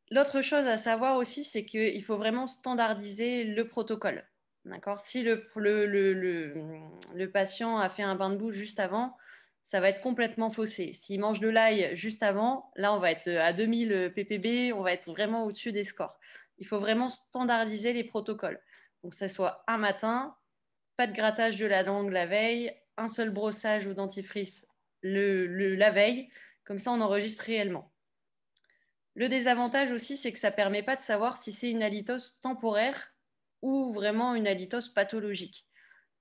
L'autre chose à savoir aussi, c'est qu'il faut vraiment standardiser le protocole. D'accord ? Si le patient a fait un bain de bouche juste avant, ça va être complètement faussé. S'il mange de l'ail juste avant, là, on va être à 2000 ppb, on va être vraiment au-dessus des scores. Il faut vraiment standardiser les protocoles. Donc, que ce soit un matin, pas de grattage de la langue la veille, un seul brossage ou dentifrice la veille, comme ça on enregistre réellement. Le désavantage aussi, c'est que ça ne permet pas de savoir si c'est une halitose temporaire ou vraiment une halitose pathologique.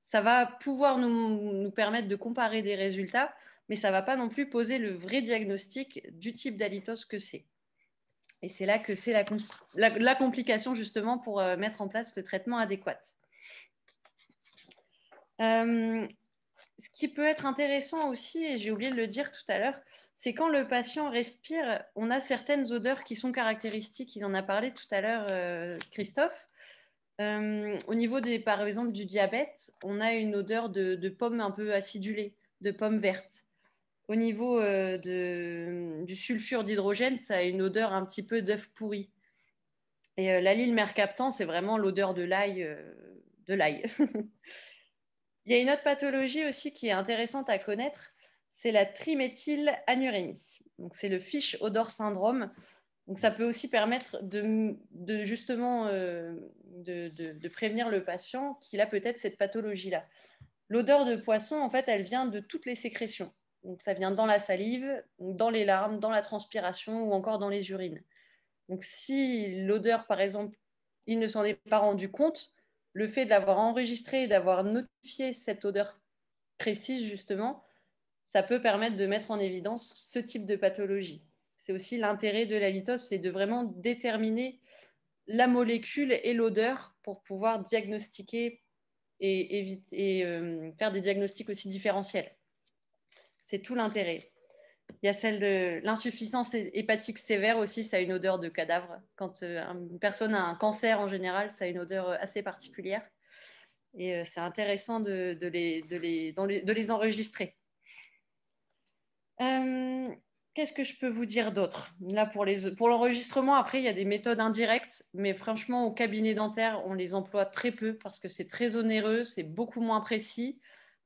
Ça va pouvoir nous permettre de comparer des résultats, mais ça ne va pas non plus poser le vrai diagnostic du type d'halitose que c'est. Et c'est là que c'est la complication justement pour mettre en place le traitement adéquat. Ce qui peut être intéressant aussi, et j'ai oublié de le dire tout à l'heure, c'est quand le patient respire, on a certaines odeurs qui sont caractéristiques. Il en a parlé tout à l'heure, Christophe. Au niveau par exemple du diabète, on a une odeur de pomme un peu acidulée, de pomme verte. Au niveau du sulfure d'hydrogène, ça a une odeur un petit peu d'œuf pourri. Et l'allyle mercaptan, c'est vraiment l'odeur de l'ail. Il y a une autre pathologie aussi qui est intéressante à connaître, c'est la triméthylanurémie. Donc, c'est le fish odor syndrome. Donc, ça peut aussi permettre justement de prévenir le patient qu'il a peut-être cette pathologie-là. L'odeur de poisson, en fait, elle vient de toutes les sécrétions. Donc, ça vient dans la salive, dans les larmes, dans la transpiration ou encore dans les urines. Donc, si l'odeur, par exemple, il ne s'en est pas rendu compte, le fait de l'avoir enregistré et d'avoir notifié cette odeur précise, justement, ça peut permettre de mettre en évidence ce type de pathologie. C'est aussi l'intérêt de la litose, c'est de vraiment déterminer la molécule et l'odeur pour pouvoir diagnostiquer et faire des diagnostics aussi différentiels. C'est tout l'intérêt. Il y a celle de l'insuffisance hépatique sévère aussi, ça a une odeur de cadavre. Quand une personne a un cancer en général, ça a une odeur assez particulière. Et c'est intéressant de les enregistrer. Qu'est-ce que je peux vous dire d'autre? Là, pour l'enregistrement, après, il y a des méthodes indirectes, mais franchement, au cabinet dentaire, on les emploie très peu parce que c'est très onéreux, c'est beaucoup moins précis.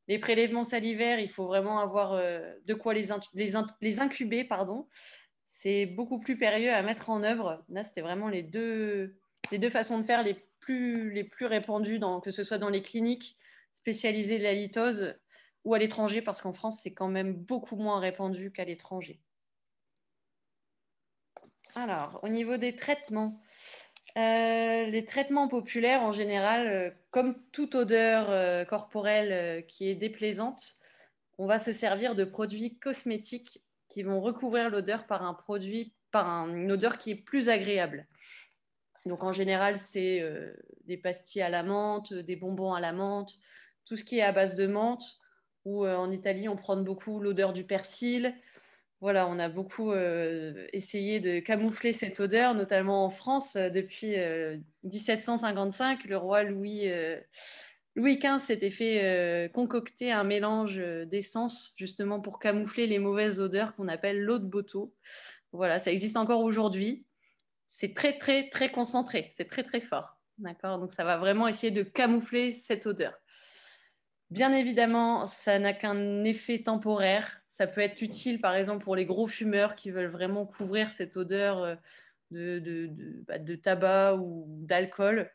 Les prélèvements salivaires, il faut vraiment avoir de quoi les incuber, pardon. C'est beaucoup plus périlleux à mettre en œuvre. Là, c'était vraiment les deux façons de faire les plus répandues, que ce soit dans les cliniques spécialisées de la litose ou à l'étranger, parce qu'en France, c'est quand même beaucoup moins répandu qu'à l'étranger. Alors, au niveau des traitements, les traitements populaires, en général, comme toute odeur corporelle qui est déplaisante, on va se servir de produits cosmétiques qui vont recouvrir l'odeur par une odeur qui est plus agréable. Donc, en général, c'est des pastilles à la menthe, des bonbons à la menthe, tout ce qui est à base de menthe, ou en Italie, on prend beaucoup l'odeur du persil. Voilà, on a beaucoup essayé de camoufler cette odeur, notamment en France, depuis 1755. Le roi Louis XV s'était fait concocter un mélange d'essence justement pour camoufler les mauvaises odeurs qu'on appelle l'eau de Boto. Voilà, ça existe encore aujourd'hui. C'est très, très, très concentré. C'est très, très fort. D'accord? Donc, ça va vraiment essayer de camoufler cette odeur. Bien évidemment, ça n'a qu'un effet temporaire. Ça peut être utile, par exemple, pour les gros fumeurs qui veulent vraiment couvrir cette odeur de tabac ou d'alcool.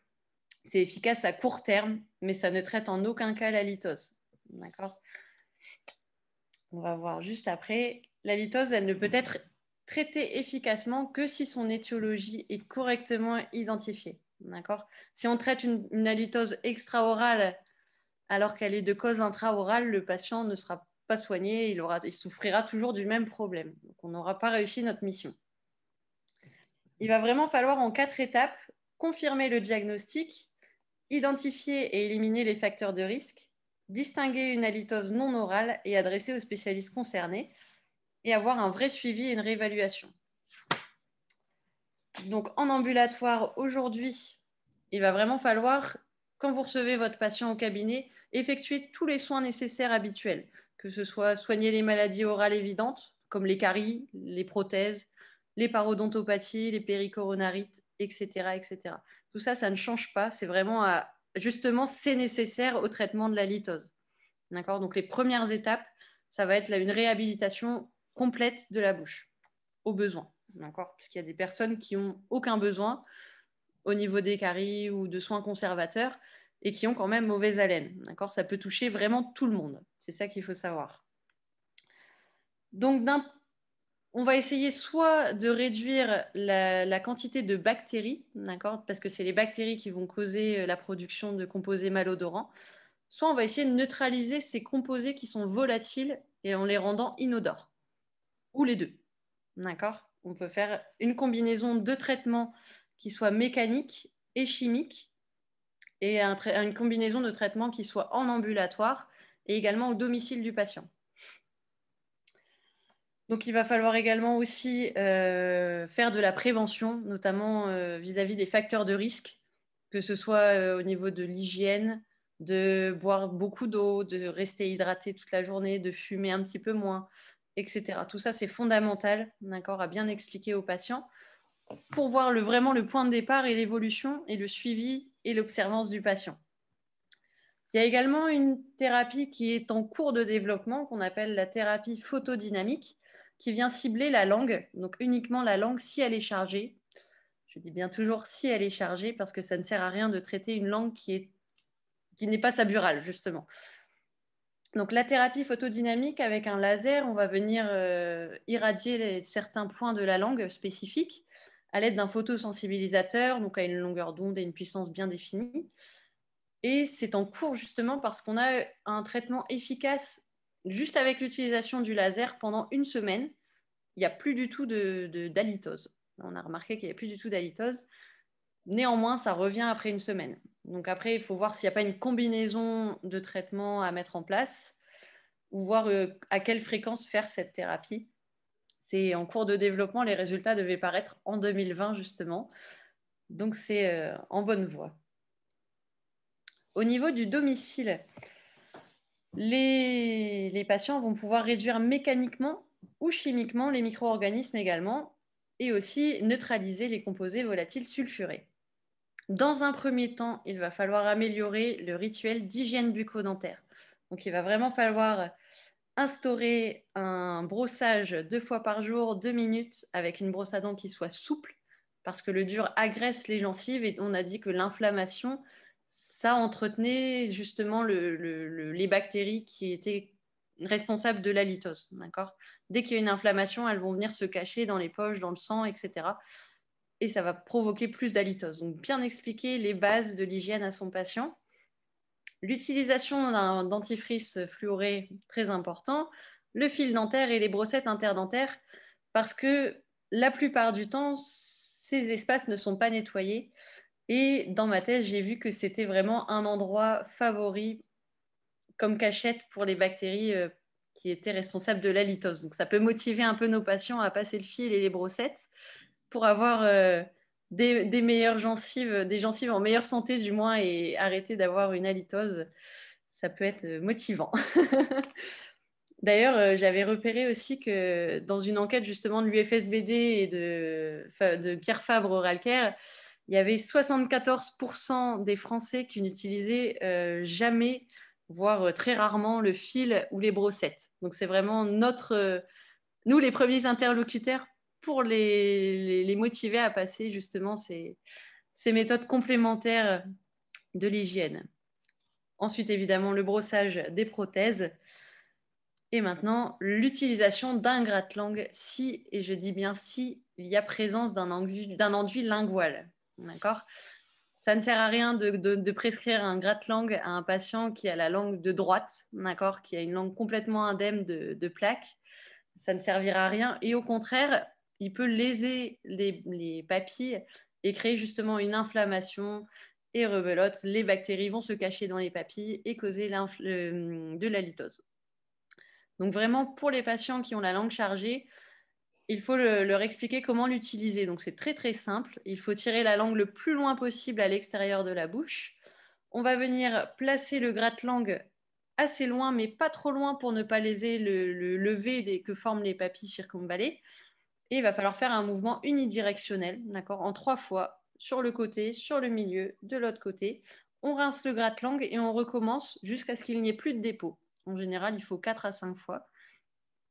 C'est efficace à court terme, mais ça ne traite en aucun cas la litose. D'accord? On va voir juste après. La litose, elle ne peut être traitée efficacement que si son étiologie est correctement identifiée. D'accord? Si on traite une halitose extra-orale alors qu'elle est de cause intra-orale, le patient ne sera pas soigné, il souffrira toujours du même problème. Donc, on n'aura pas réussi notre mission. Il va vraiment falloir en 4 étapes confirmer le diagnostic, identifier et éliminer les facteurs de risque, distinguer une halitose non orale et adresser aux spécialistes concernés, et avoir un vrai suivi et une réévaluation. Donc, en ambulatoire, aujourd'hui, il va vraiment falloir, quand vous recevez votre patient au cabinet, effectuer tous les soins nécessaires habituels, que ce soit soigner les maladies orales évidentes, comme les caries, les prothèses, les parodontopathies, les péricoronarites, etc., etc. Tout ça, ça ne change pas. C'est vraiment, justement, c'est nécessaire au traitement de la litose. D'accord ? Donc, les premières étapes, ça va être une réhabilitation complète de la bouche, au besoin. D'accord ? Parce qu'il y a des personnes qui n'ont aucun besoin au niveau des caries ou de soins conservateurs et qui ont quand même mauvaise haleine. D'accord ? Ça peut toucher vraiment tout le monde. C'est ça qu'il faut savoir. Donc, on va essayer soit de réduire la quantité de bactéries, d'accord, parce que c'est les bactéries qui vont causer la production de composés malodorants, soit on va essayer de neutraliser ces composés qui sont volatiles et en les rendant inodores, ou les deux, d'accord. On peut faire une combinaison de traitements qui soit mécanique et chimique, et une combinaison de traitements qui soit en ambulatoire et également au domicile du patient. Donc, il va falloir également aussi faire de la prévention, notamment vis-à-vis des facteurs de risque, que ce soit au niveau de l'hygiène, de boire beaucoup d'eau, de rester hydraté toute la journée, de fumer un petit peu moins, etc. Tout ça, c'est fondamental, d'accord, à bien expliquer aux patients pour voir vraiment le point de départ et l'évolution et le suivi et l'observance du patient. Il y a également une thérapie qui est en cours de développement, qu'on appelle la thérapie photodynamique, qui vient cibler la langue, donc uniquement la langue si elle est chargée. Je dis bien toujours si elle est chargée, parce que ça ne sert à rien de traiter une langue qui n'est pas saburale, justement. Donc la thérapie photodynamique, avec un laser, on va venir irradier certains points de la langue spécifiques à l'aide d'un photosensibilisateur, donc à une longueur d'onde et une puissance bien définie. Et c'est en cours justement parce qu'on a un traitement efficace juste avec l'utilisation du laser pendant une semaine. Il n'y a plus du tout d'halitose. On a remarqué qu'il n'y a plus du tout d'halitose. Néanmoins, ça revient après une semaine. Donc après, il faut voir s'il n'y a pas une combinaison de traitements à mettre en place ou voir à quelle fréquence faire cette thérapie. C'est en cours de développement. Les résultats devaient paraître en 2020 justement. Donc c'est en bonne voie. Au niveau du domicile, les patients vont pouvoir réduire mécaniquement ou chimiquement les micro-organismes également et aussi neutraliser les composés volatiles sulfurés. Dans un premier temps, il va falloir améliorer le rituel d'hygiène bucco-dentaire. Donc, il va vraiment falloir instaurer un brossage 2 fois par jour, 2 minutes, avec une brosse à dents qui soit souple, parce que le dur agresse les gencives et on a dit que l'inflammation, ça entretenait justement les bactéries qui étaient responsables de l'halitose. Dès qu'il y a une inflammation, elles vont venir se cacher dans les poches, dans le sang, etc. Et ça va provoquer plus d'halitose. Donc, bien expliquer les bases de l'hygiène à son patient. L'utilisation d'un dentifrice fluoré, très important. Le fil dentaire et les brossettes interdentaires, parce que la plupart du temps, ces espaces ne sont pas nettoyés. Et dans ma thèse, j'ai vu que c'était vraiment un endroit favori comme cachette pour les bactéries qui étaient responsables de l'halitose. Donc, ça peut motiver un peu nos patients à passer le fil et les brossettes pour avoir des meilleures gencives, des gencives en meilleure santé du moins, et arrêter d'avoir une halitose. Ça peut être motivant. D'ailleurs, j'avais repéré aussi que dans une enquête justement de l'UFSBD et de Pierre Fabre Oral Care, il y avait 74% des Français qui n'utilisaient jamais, voire très rarement, le fil ou les brossettes. Donc c'est vraiment nous les premiers interlocuteurs pour les motiver à passer justement ces méthodes complémentaires de l'hygiène. Ensuite, évidemment, le brossage des prothèses. Et maintenant, l'utilisation d'un gratte-langue si, et je dis bien si, il y a présence d'un enduit lingual. D'accord ? Ça ne sert à rien de prescrire un gratte-langue à un patient qui a la langue de droite, d'accord, qui a une langue complètement indemne de plaques. Ça ne servira à rien. Et au contraire, il peut léser les papilles et créer justement une inflammation et rebelote. Les bactéries vont se cacher dans les papilles et causer de l'halitose. Donc vraiment, pour les patients qui ont la langue chargée, il faut leur expliquer comment l'utiliser. Donc c'est très très simple. Il faut tirer la langue le plus loin possible à l'extérieur de la bouche. On va venir placer le gratte-langue assez loin, mais pas trop loin pour ne pas léser le levé que forment les papilles circonvallées. Et il va falloir faire un mouvement unidirectionnel, d'accord, en 3 fois, sur le côté, sur le milieu, de l'autre côté. On rince le gratte-langue et on recommence jusqu'à ce qu'il n'y ait plus de dépôt. En général, il faut 4 à 5 fois.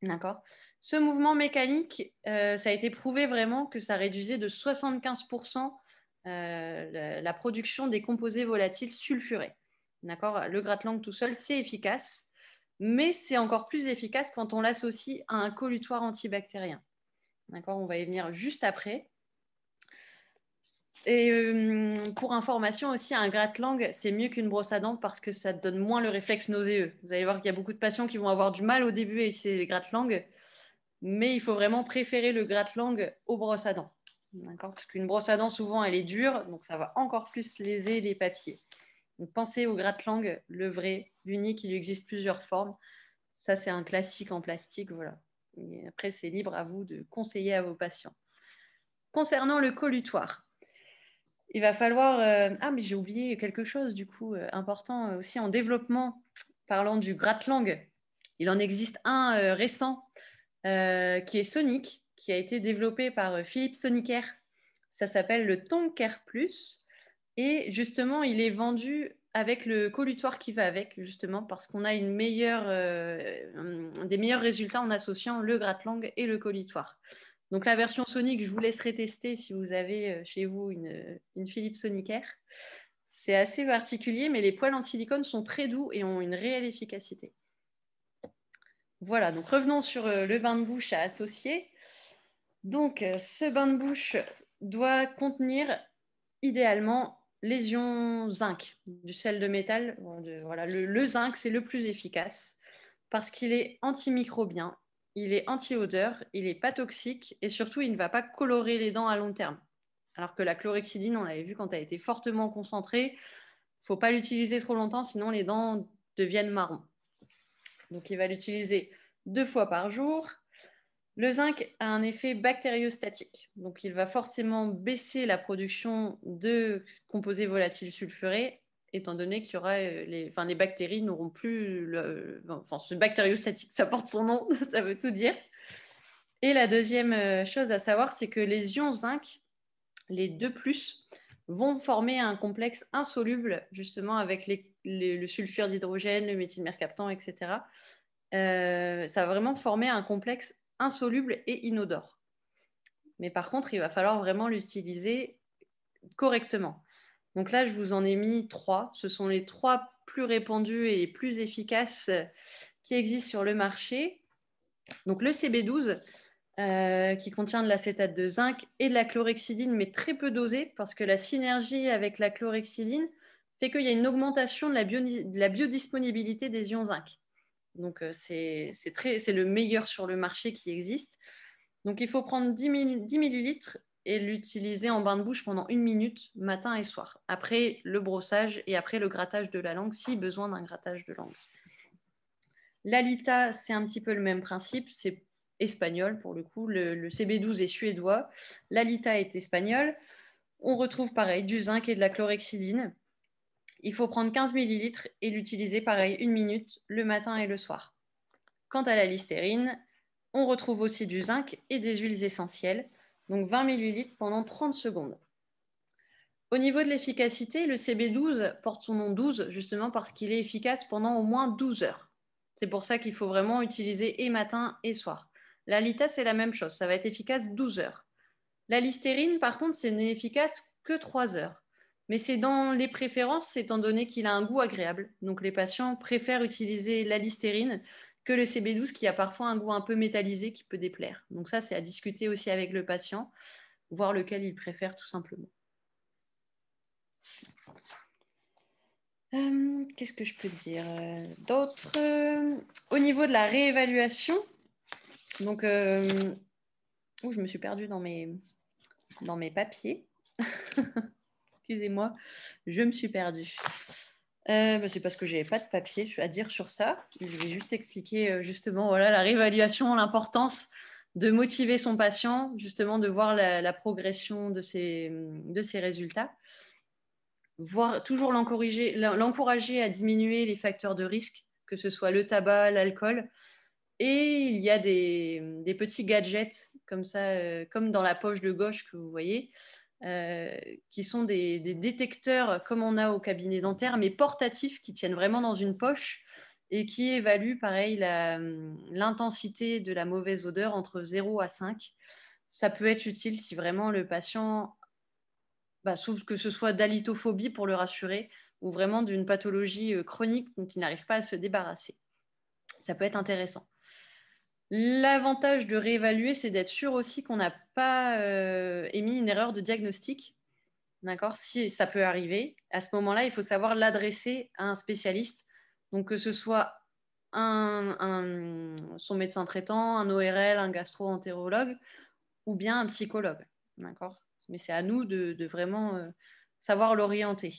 D'accord. Ce mouvement mécanique, ça a été prouvé vraiment que ça réduisait de 75% la production des composés volatiles sulfurés. D'accord. Le gratte-langue tout seul, c'est efficace. mais c'est encore plus efficace quand on l'associe à un colutoire antibactérien. D'accord, on va y venir juste après. Et pour information aussi, un gratte-langue, c'est mieux qu'une brosse à dents parce que ça donne moins le réflexe nauséeux. Vous allez voir qu'il y a beaucoup de patients qui vont avoir du mal au début à utiliser les gratte-langues, mais il faut vraiment préférer le gratte-langue aux brosses à dents. D'accord, parce qu'une brosse à dents, souvent, elle est dure, donc ça va encore plus léser les papiers. Donc, pensez au gratte-langue, le vrai, l'unique, il existe plusieurs formes. Ça, c'est un classique en plastique, voilà. Et après, c'est libre à vous de conseiller à vos patients. Concernant le colutoire, il va falloir... Ah, mais j'ai oublié quelque chose, du coup, important aussi en développement. Parlant du gratte-langue, il en existe un récent qui est Sonic, qui a été développé par Philippe Soniker. Ça s'appelle le Tonker Plus. Et justement, il est vendu avec le colutoire qui va avec, justement, parce qu'on a des meilleurs résultats en associant le gratte-langue et le colutoire. Donc la version Sonic, je vous laisserai tester si vous avez chez vous une Philips Sonicare. C'est assez particulier, mais les poils en silicone sont très doux et ont une réelle efficacité. Voilà, donc revenons sur le bain de bouche à associer. Donc, ce bain de bouche doit contenir idéalement les ions zinc, du sel de métal. Voilà, le zinc, c'est le plus efficace parce qu'il est antimicrobien, il est anti-odeur, il n'est pas toxique et surtout, il ne va pas colorer les dents à long terme. Alors que la chlorhexidine, on l'avait vu quand elle a été fortement concentrée, il ne faut pas l'utiliser trop longtemps, sinon les dents deviennent marron. Donc, il va l'utiliser 2 fois par jour. Le zinc a un effet bactériostatique, donc il va forcément baisser la production de composés volatiles sulfurés, étant donné qu'il y aura les bactéries n'auront plus ce bactériostatique, ça porte son nom, ça veut tout dire. Et la deuxième chose à savoir, c'est que les ions zinc, les 2+, vont former un complexe insoluble, justement avec le sulfure d'hydrogène, le méthylmercaptan, etc. Ça va vraiment former un complexe insoluble et inodore. Mais par contre, il va falloir vraiment l'utiliser correctement. Donc là, je vous en ai mis 3. Ce sont les 3 plus répandus et les plus efficaces qui existent sur le marché. Donc le CB12, qui contient de l'acétate de zinc et de la chlorhexidine, mais très peu dosée, parce que la synergie avec la chlorhexidine fait qu'il y a une augmentation de la biodisponibilité des ions zinc. Donc, c'est le meilleur sur le marché qui existe. Donc, il faut prendre 10 millilitres et l'utiliser en bain de bouche pendant 1 minute, matin et soir. Après le brossage et après le grattage de la langue, si besoin d'un grattage de langue. L'Alita, c'est un petit peu le même principe. C'est espagnol pour le coup. Le CB12 est suédois. L'Alita est espagnol. On retrouve pareil du zinc et de la chlorhexidine. Il faut prendre 15 millilitres et l'utiliser pareil 1 minute le matin et le soir. Quant à la listérine, on retrouve aussi du zinc et des huiles essentielles, donc 20 millilitres pendant 30 secondes. Au niveau de l'efficacité, le CB12 porte son nom 12 justement parce qu'il est efficace pendant au moins 12 heures. C'est pour ça qu'il faut vraiment utiliser et matin et soir. La Lita, c'est la même chose, ça va être efficace 12 heures. La listérine, par contre, c'est n'est efficace que 3 heures. Mais c'est dans les préférences, étant donné qu'il a un goût agréable. Donc les patients préfèrent utiliser la listérine que le CB12 qui a parfois un goût un peu métallisé qui peut déplaire. Donc ça, c'est à discuter aussi avec le patient, voir lequel il préfère tout simplement. Qu'est-ce que je peux dire d'autre au niveau de la réévaluation, donc je me suis perdue dans mes papiers. Excusez-moi, je me suis perdue. C'est parce que je n'avais pas de papier à dire sur ça. Je vais juste expliquer justement voilà, la réévaluation, l'importance de motiver son patient, justement de voir la progression de ses résultats. Toujours l'encourager à diminuer les facteurs de risque, que ce soit le tabac, l'alcool. Et il y a des petits gadgets comme ça, comme dans la poche de gauche que vous voyez, qui sont des détecteurs comme on a au cabinet dentaire, mais portatifs, qui tiennent vraiment dans une poche et qui évaluent, pareil, l'intensité de la mauvaise odeur entre 0 à 5. Ça peut être utile si vraiment le patient souffre, que ce soit d'halitophobie pour le rassurer, ou vraiment d'une pathologie chronique dont il n'arrive pas à se débarrasser. Ça peut être intéressant. L'avantage de réévaluer, c'est d'être sûr aussi qu'on n'a pas émis une erreur de diagnostic. D'accord? Si ça peut arriver, à ce moment-là, il faut savoir l'adresser à un spécialiste. Donc, que ce soit son médecin traitant, un ORL, un gastro-entérologue ou bien un psychologue. D'accord? Mais c'est à nous de vraiment savoir l'orienter.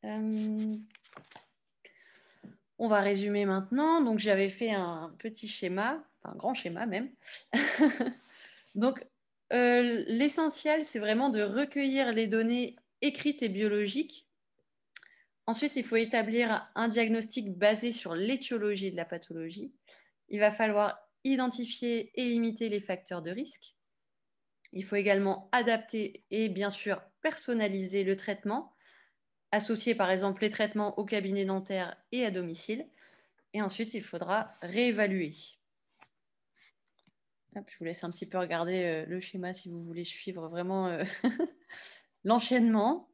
On va résumer maintenant. Donc, j'avais fait un petit schéma, un grand schéma même. Donc, l'essentiel, c'est vraiment de recueillir les données écrites et biologiques. Ensuite, il faut établir un diagnostic basé sur l'étiologie de la pathologie. Il va falloir identifier et limiter les facteurs de risque. Il faut également adapter et bien sûr personnaliser le traitement, associer par exemple les traitements au cabinet dentaire et à domicile. Et ensuite, il faudra réévaluer. Hop, je vous laisse un petit peu regarder le schéma si vous voulez suivre vraiment l'enchaînement.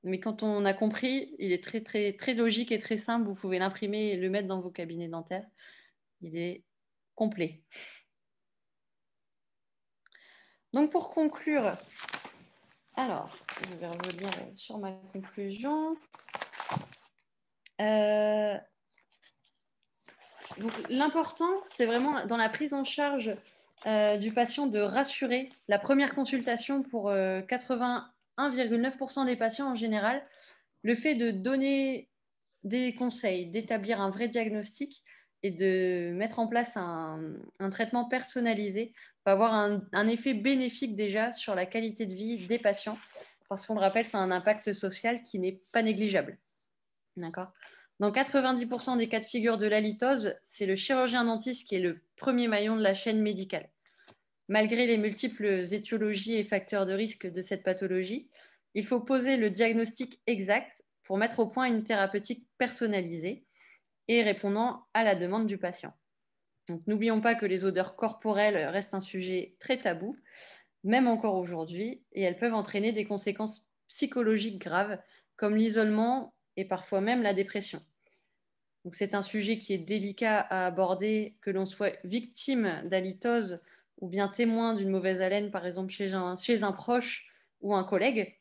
Mais quand on a compris, il est très, très, très logique et très simple. Vous pouvez l'imprimer et le mettre dans vos cabinets dentaires. Il est complet. Donc, pour conclure, alors, je vais revenir sur ma conclusion. Donc, l'important, c'est vraiment dans la prise en charge du patient de rassurer. La première consultation pour 81,9% des patients en général, le fait de donner des conseils, d'établir un vrai diagnostic et de mettre en place un traitement personnalisé va avoir un effet bénéfique déjà sur la qualité de vie des patients, parce qu'on le rappelle, c'est un impact social qui n'est pas négligeable. D'accord ? Dans 90% des cas de figure de l'halitose, c'est le chirurgien dentiste qui est le premier maillon de la chaîne médicale. Malgré les multiples étiologies et facteurs de risque de cette pathologie, il faut poser le diagnostic exact pour mettre au point une thérapeutique personnalisée et répondant à la demande du patient. Donc, n'oublions pas que les odeurs corporelles restent un sujet très tabou, même encore aujourd'hui, et elles peuvent entraîner des conséquences psychologiques graves, comme l'isolement et parfois même la dépression. Donc, c'est un sujet qui est délicat à aborder, que l'on soit victime d'halitose ou bien témoin d'une mauvaise haleine, par exemple chez un proche ou un collègue,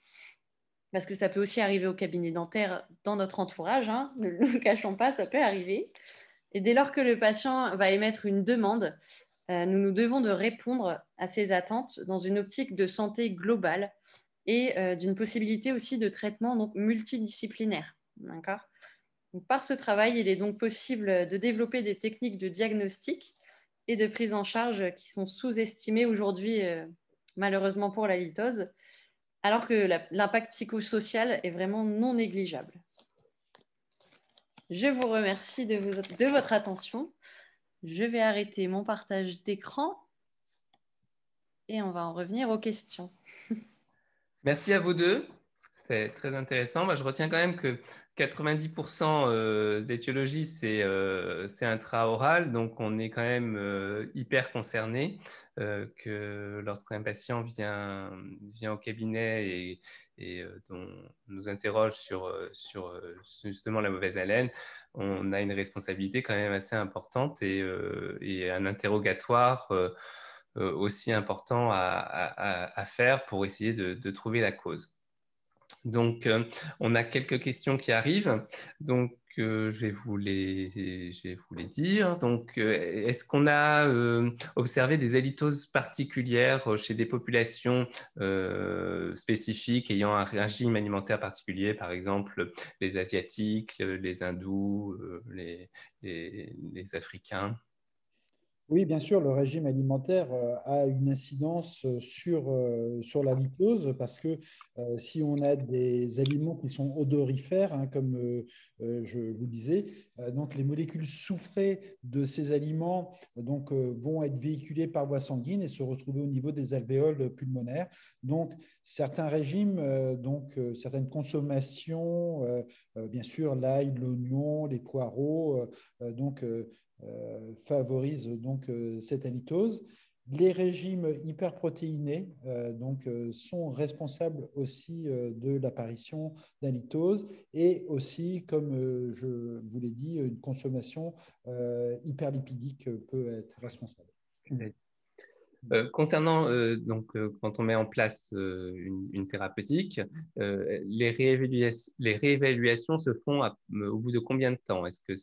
parce que ça peut aussi arriver au cabinet dentaire dans notre entourage, hein, ne le cachons pas, ça peut arriver. Et dès lors que le patient va émettre une demande, nous nous devons de répondre à ses attentes dans une optique de santé globale et d'une possibilité aussi de traitement donc, multidisciplinaire. D'accord ? Donc, par ce travail, il est donc possible de développer des techniques de diagnostic et de prise en charge qui sont sous-estimées aujourd'hui, malheureusement pour la litose, alors que l'impact psychosocial est vraiment non négligeable. Je vous remercie de votre attention. Je vais arrêter mon partage d'écran et on va en revenir aux questions. Merci à vous deux. C'est très intéressant. Moi, je retiens quand même que 90% d'étiologie, c'est intraoral. Donc, on est quand même hyper concerné que lorsqu'un patient vient au cabinet et dont on nous interroge sur justement la mauvaise haleine, on a une responsabilité quand même assez importante et un interrogatoire aussi important à faire pour essayer de trouver la cause. Donc, on a quelques questions qui arrivent. Donc, je vais vous les dire. Donc, est-ce qu'on a observé des halitoses particulières chez des populations spécifiques ayant un régime alimentaire particulier, par exemple les Asiatiques, les Hindous, les Africains? Oui, bien sûr, le régime alimentaire a une incidence sur la litose parce que si on a des aliments qui sont odorifères, hein, comme je vous disais, donc les molécules soufrées de ces aliments donc, vont être véhiculées par voie sanguine et se retrouver au niveau des alvéoles pulmonaires. Donc, certains régimes, certaines consommations, bien sûr, l'ail, l'oignon, les poireaux, favorise donc cette halitose. les régimes hyperprotéinés sont responsables aussi de l'apparition d'halitose et aussi, comme je vous l'ai dit, une consommation hyperlipidique peut être responsable. Concernant quand on met en place une thérapeutique, les réévaluations se font au bout de combien de temps? Est-ce que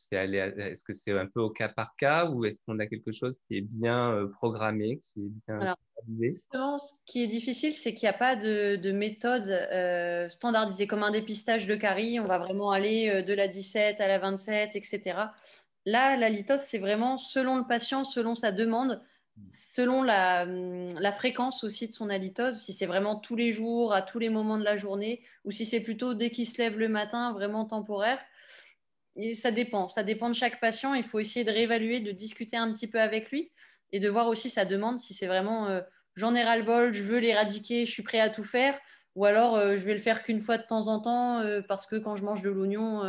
c'est un peu au cas par cas ou est-ce qu'on a quelque chose qui est bien programmé, qui est bien Alors, standardisé? justement, ce qui est difficile, c'est qu'il n'y a pas de méthode standardisée comme un dépistage de carie. On va vraiment aller de la 17 à la 27, etc. Là, la litose, c'est vraiment selon le patient, selon sa demande, selon la fréquence aussi de son halitose, si c'est vraiment tous les jours, à tous les moments de la journée, ou si c'est plutôt dès qu'il se lève le matin, vraiment temporaire. Et ça dépend de chaque patient. Il faut essayer de réévaluer, de discuter un petit peu avec lui et de voir aussi sa demande, si c'est vraiment j'en ai ras-le-bol, je veux l'éradiquer, je suis prêt à tout faire, ou alors je vais le faire qu'une fois de temps en temps parce que quand je mange de l'oignon,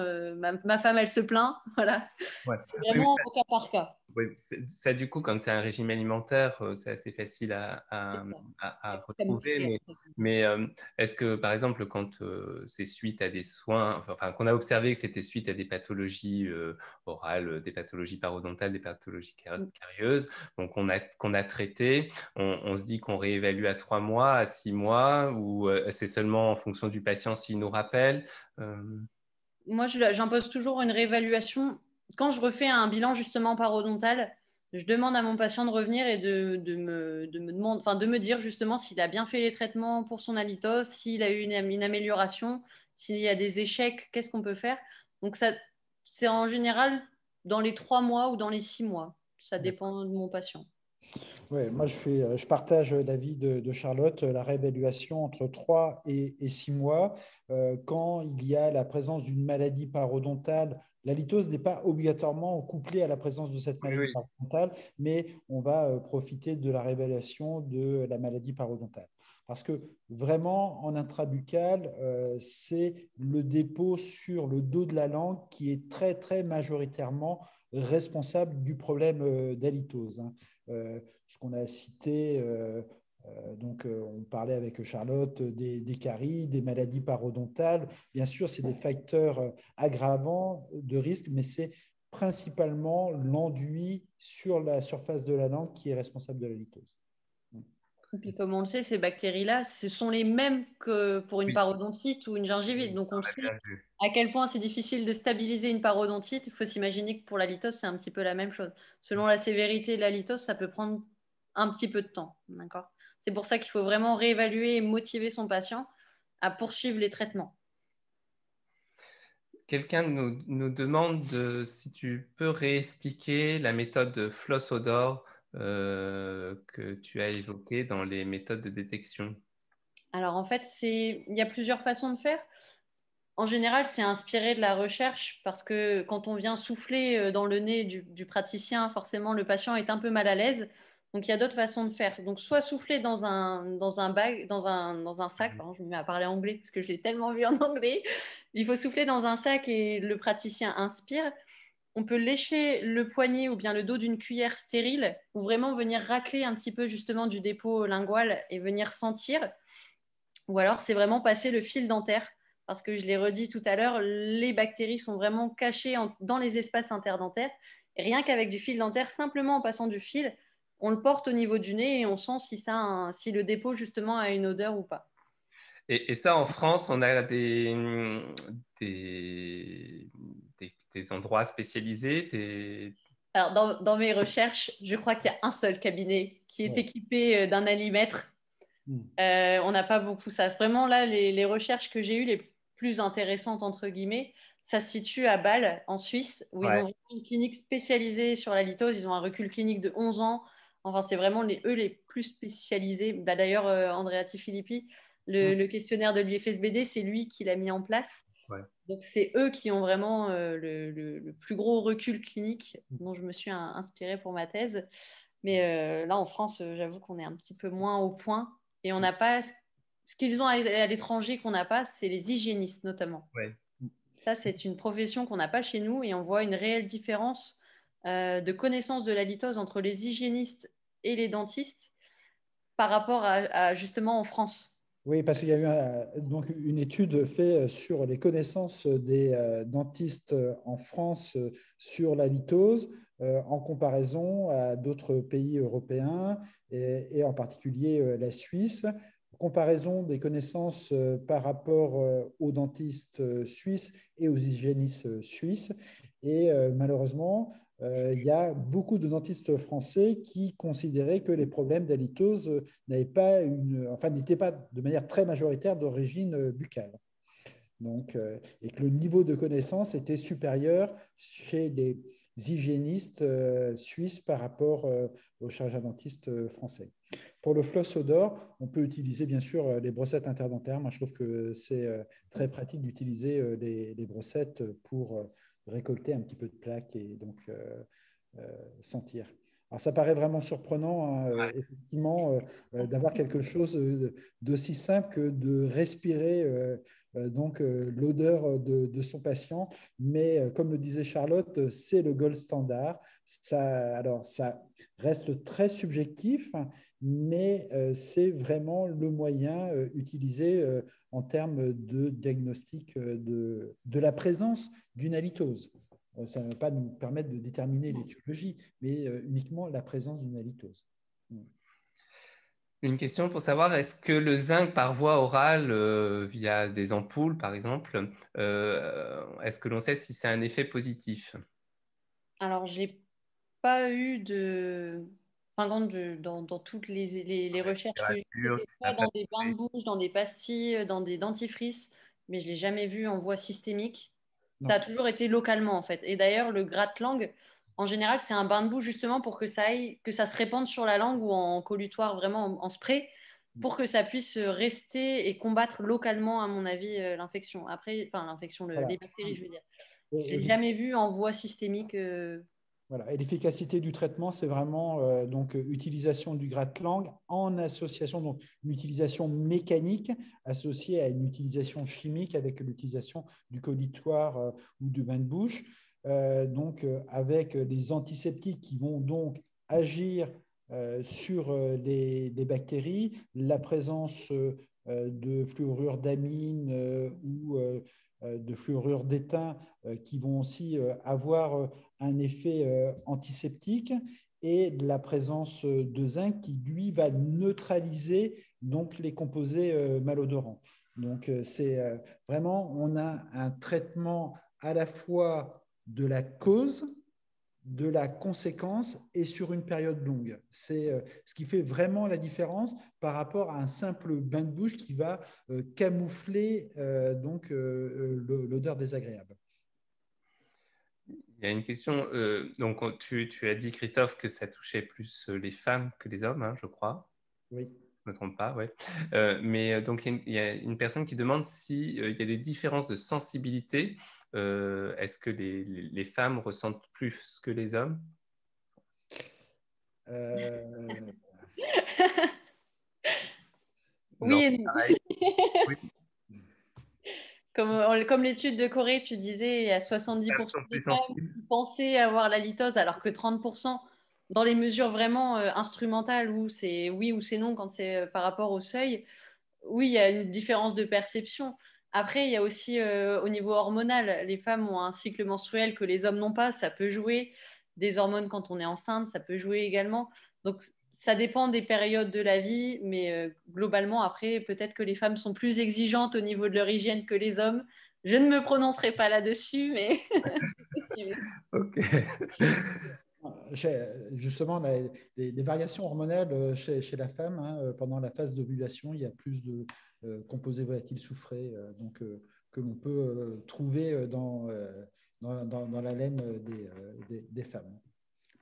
ma femme, elle se plaint. Voilà. Ouais. C'est Oui, vraiment au cas par cas. oui, ça, du coup, quand c'est un régime alimentaire, c'est assez facile à retrouver. Mais est-ce que, par exemple, quand c'est suite à des soins, enfin, qu'on a observé que c'était suite à des pathologies orales, des pathologies parodontales, des pathologies carieuses, donc qu'on a traité, on se dit qu'on réévalue à 3 mois, à 6 mois, ou c'est seulement en fonction du patient s'il nous rappelle? Moi, j'impose toujours une réévaluation. Quand je refais un bilan justement parodontal, je demande à mon patient de revenir et de me dire justement s'il a bien fait les traitements pour son halitose, s'il a eu une amélioration, s'il y a des échecs, qu'est-ce qu'on peut faire. Donc, ça, c'est en général dans les 3 mois ou dans les 6 mois. Ça dépend de mon patient. Ouais, moi, je partage l'avis de Charlotte, la réévaluation entre 3 et 6 mois. Quand il y a la présence d'une maladie parodontale, la litose n'est pas obligatoirement couplée à la présence de cette maladie Oui, parodontale, mais on va profiter de la réévaluation de la maladie parodontale. Parce que vraiment, en intrabuccal, c'est le dépôt sur le dos de la langue qui est très, très majoritairement responsable du problème d'halitose. Ce qu'on a cité, on parlait avec Charlotte des caries, des maladies parodontales. Bien sûr, c'est des facteurs aggravants de risque, mais c'est principalement l'enduit sur la surface de la langue qui est responsable de la litose. Et puis, comme on le sait, ces bactéries-là, ce sont les mêmes que pour une oui, parodontite ou une gingivite. Donc, on on le a sait bien vu. à quel point c'est difficile de stabiliser une parodontite. Il faut s'imaginer que pour la litose, c'est un petit peu la même chose. Selon la sévérité de la litose, ça peut prendre un petit peu de temps. D'accord ? C'est pour ça qu'il faut vraiment réévaluer et motiver son patient à poursuivre les traitements. Quelqu'un nous demande si tu peux réexpliquer la méthode Floss-Odor que tu as évoquée dans les méthodes de détection. Alors, en fait, il y a plusieurs façons de faire. En général, c'est inspiré de la recherche parce que quand on vient souffler dans le nez du praticien, forcément, le patient est un peu mal à l'aise. Donc, il y a d'autres façons de faire. Donc, soit souffler dans un sac. Pardon, je me mets à parler anglais parce que je l'ai tellement vu en anglais. Il faut souffler dans un sac et le praticien inspire. On peut lécher le poignet ou bien le dos d'une cuillère stérile ou vraiment venir racler un petit peu justement du dépôt lingual et venir sentir. Ou alors, c'est vraiment passer le fil dentaire. Parce que je l'ai redit tout à l'heure, les bactéries sont vraiment cachées dans les espaces interdentaires. Et rien qu'avec du fil dentaire, simplement en passant du fil, on le porte au niveau du nez et on sent si le dépôt justement a une odeur ou pas. Et ça, en France, on a des endroits spécialisés. Alors, dans mes recherches, je crois qu'il y a un seul cabinet qui est équipé d'un allimètre. On n'a pas beaucoup ça. Vraiment, là, les recherches que j'ai eues, les plus intéressantes, entre guillemets, ça se situe à Bâle, en Suisse, où ils ont vraiment une clinique spécialisée sur la litose. Ils ont un recul clinique de 11 ans. Enfin, c'est vraiment eux les plus spécialisés. Bah, d'ailleurs, Andreatti Filippi, le questionnaire de l'UFSBD, c'est lui qui l'a mis en place. Ouais. Donc, c'est eux qui ont vraiment le plus gros recul clinique dont je me suis inspirée pour ma thèse. Mais là, en France, j'avoue qu'on est un petit peu moins au point. Et on n'a pas ce qu'ils ont à l'étranger qu'on n'a pas, c'est les hygiénistes notamment. Ouais. Ça, c'est une profession qu'on n'a pas chez nous et on voit une réelle différence de connaissance de la litose entre les hygiénistes et les dentistes par rapport justement en France? Oui, parce qu'il y a eu donc une étude faite sur les connaissances des dentistes en France sur la litose en comparaison à d'autres pays européens et en particulier la Suisse. Comparaison des connaissances par rapport aux dentistes suisses et aux hygiénistes suisses. Et malheureusement, il y a beaucoup de dentistes français qui considéraient que les problèmes d'halitose n'étaient pas de manière très majoritaire d'origine buccale. Donc, et que le niveau de connaissance était supérieur chez les hygiénistes suisses par rapport aux chirurgiens-dentistes français. Pour le floss odor, on peut utiliser bien sûr les brossettes interdentaires. Moi, je trouve que c'est très pratique d'utiliser les brossettes pour récolter un petit peu de plaque et donc sentir. Alors, ça paraît vraiment surprenant, hein, effectivement, d'avoir quelque chose d'aussi simple que de respirer l'odeur de son patient. Mais comme le disait Charlotte, c'est le gold standard. Alors, ça reste très subjectif, mais c'est vraiment le moyen utilisé en termes de diagnostic de la présence d'une halitose. Ça ne va pas nous permettre de déterminer l'étiologie, mais uniquement la présence d'une halitose. Une question pour savoir, est-ce que le zinc par voie orale, via des ampoules par exemple, est-ce que l'on sait si c'est un effet positif? Alors, je n'ai pas eu de... Enfin, dans toutes les recherches que j'ai faites, des fois dans des bains de bouche, dans des pastilles, dans des dentifrices, mais je ne l'ai jamais vu en voie systémique. Non. Ça a toujours été localement, en fait. Et d'ailleurs, le gratte-langue, en général, c'est un bain de bouche justement pour que ça se répande sur la langue ou en collutoire, vraiment en spray, pour que ça puisse rester et combattre localement, à mon avis, l'infection. Après, enfin, l'infection, Voilà. les bactéries, je veux dire. Je Et, l'ai jamais vu en voie systémique. Voilà. Et l'efficacité du traitement, c'est vraiment utilisation du gratte-langue en association, donc une utilisation mécanique associée à une utilisation chimique avec l'utilisation du collitoire ou du bain de bouche, avec des antiseptiques qui vont donc agir sur les bactéries, la présence de fluorure d'amine ou de fluorure d'étain qui vont aussi avoir un effet antiseptique et la présence de zinc qui, lui, va neutraliser donc, les composés malodorants. Donc, c'est vraiment, on a un traitement à la fois de la cause, de la conséquence et sur une période longue. C'est ce qui fait vraiment la différence par rapport à un simple bain de bouche qui va camoufler l'odeur désagréable. Il y a une question. Donc, tu as dit, Christophe, que ça touchait plus les femmes que les hommes, hein, je crois. Oui. Je ne me trompe pas, oui. Donc, il y a une personne qui demande s'il y a des différences de sensibilité. Est-ce que les femmes ressentent plus que les hommes? Oui Non, et non. oui. Comme l'étude de Corée, tu disais, il y a 70% Sont des plus femmes sensibles. qui pensaient avoir la litose, alors que 30% dans les mesures vraiment instrumentales où c'est oui ou c'est non quand c'est par rapport au seuil, oui, il y a une différence de perception. Après, il y a aussi au niveau hormonal, les femmes ont un cycle menstruel que les hommes n'ont pas, ça peut jouer. Des hormones quand on est enceinte, ça peut jouer également. Donc, ça dépend des périodes de la vie, mais globalement, après, peut-être que les femmes sont plus exigeantes au niveau de leur hygiène que les hommes. Je ne me prononcerai pas là-dessus, mais c'est possible. Ok. Justement, les variations hormonales chez la femme, hein, pendant la phase d'ovulation, il y a plus de composés volatiles soufrés que l'on peut trouver dans la laine des femmes.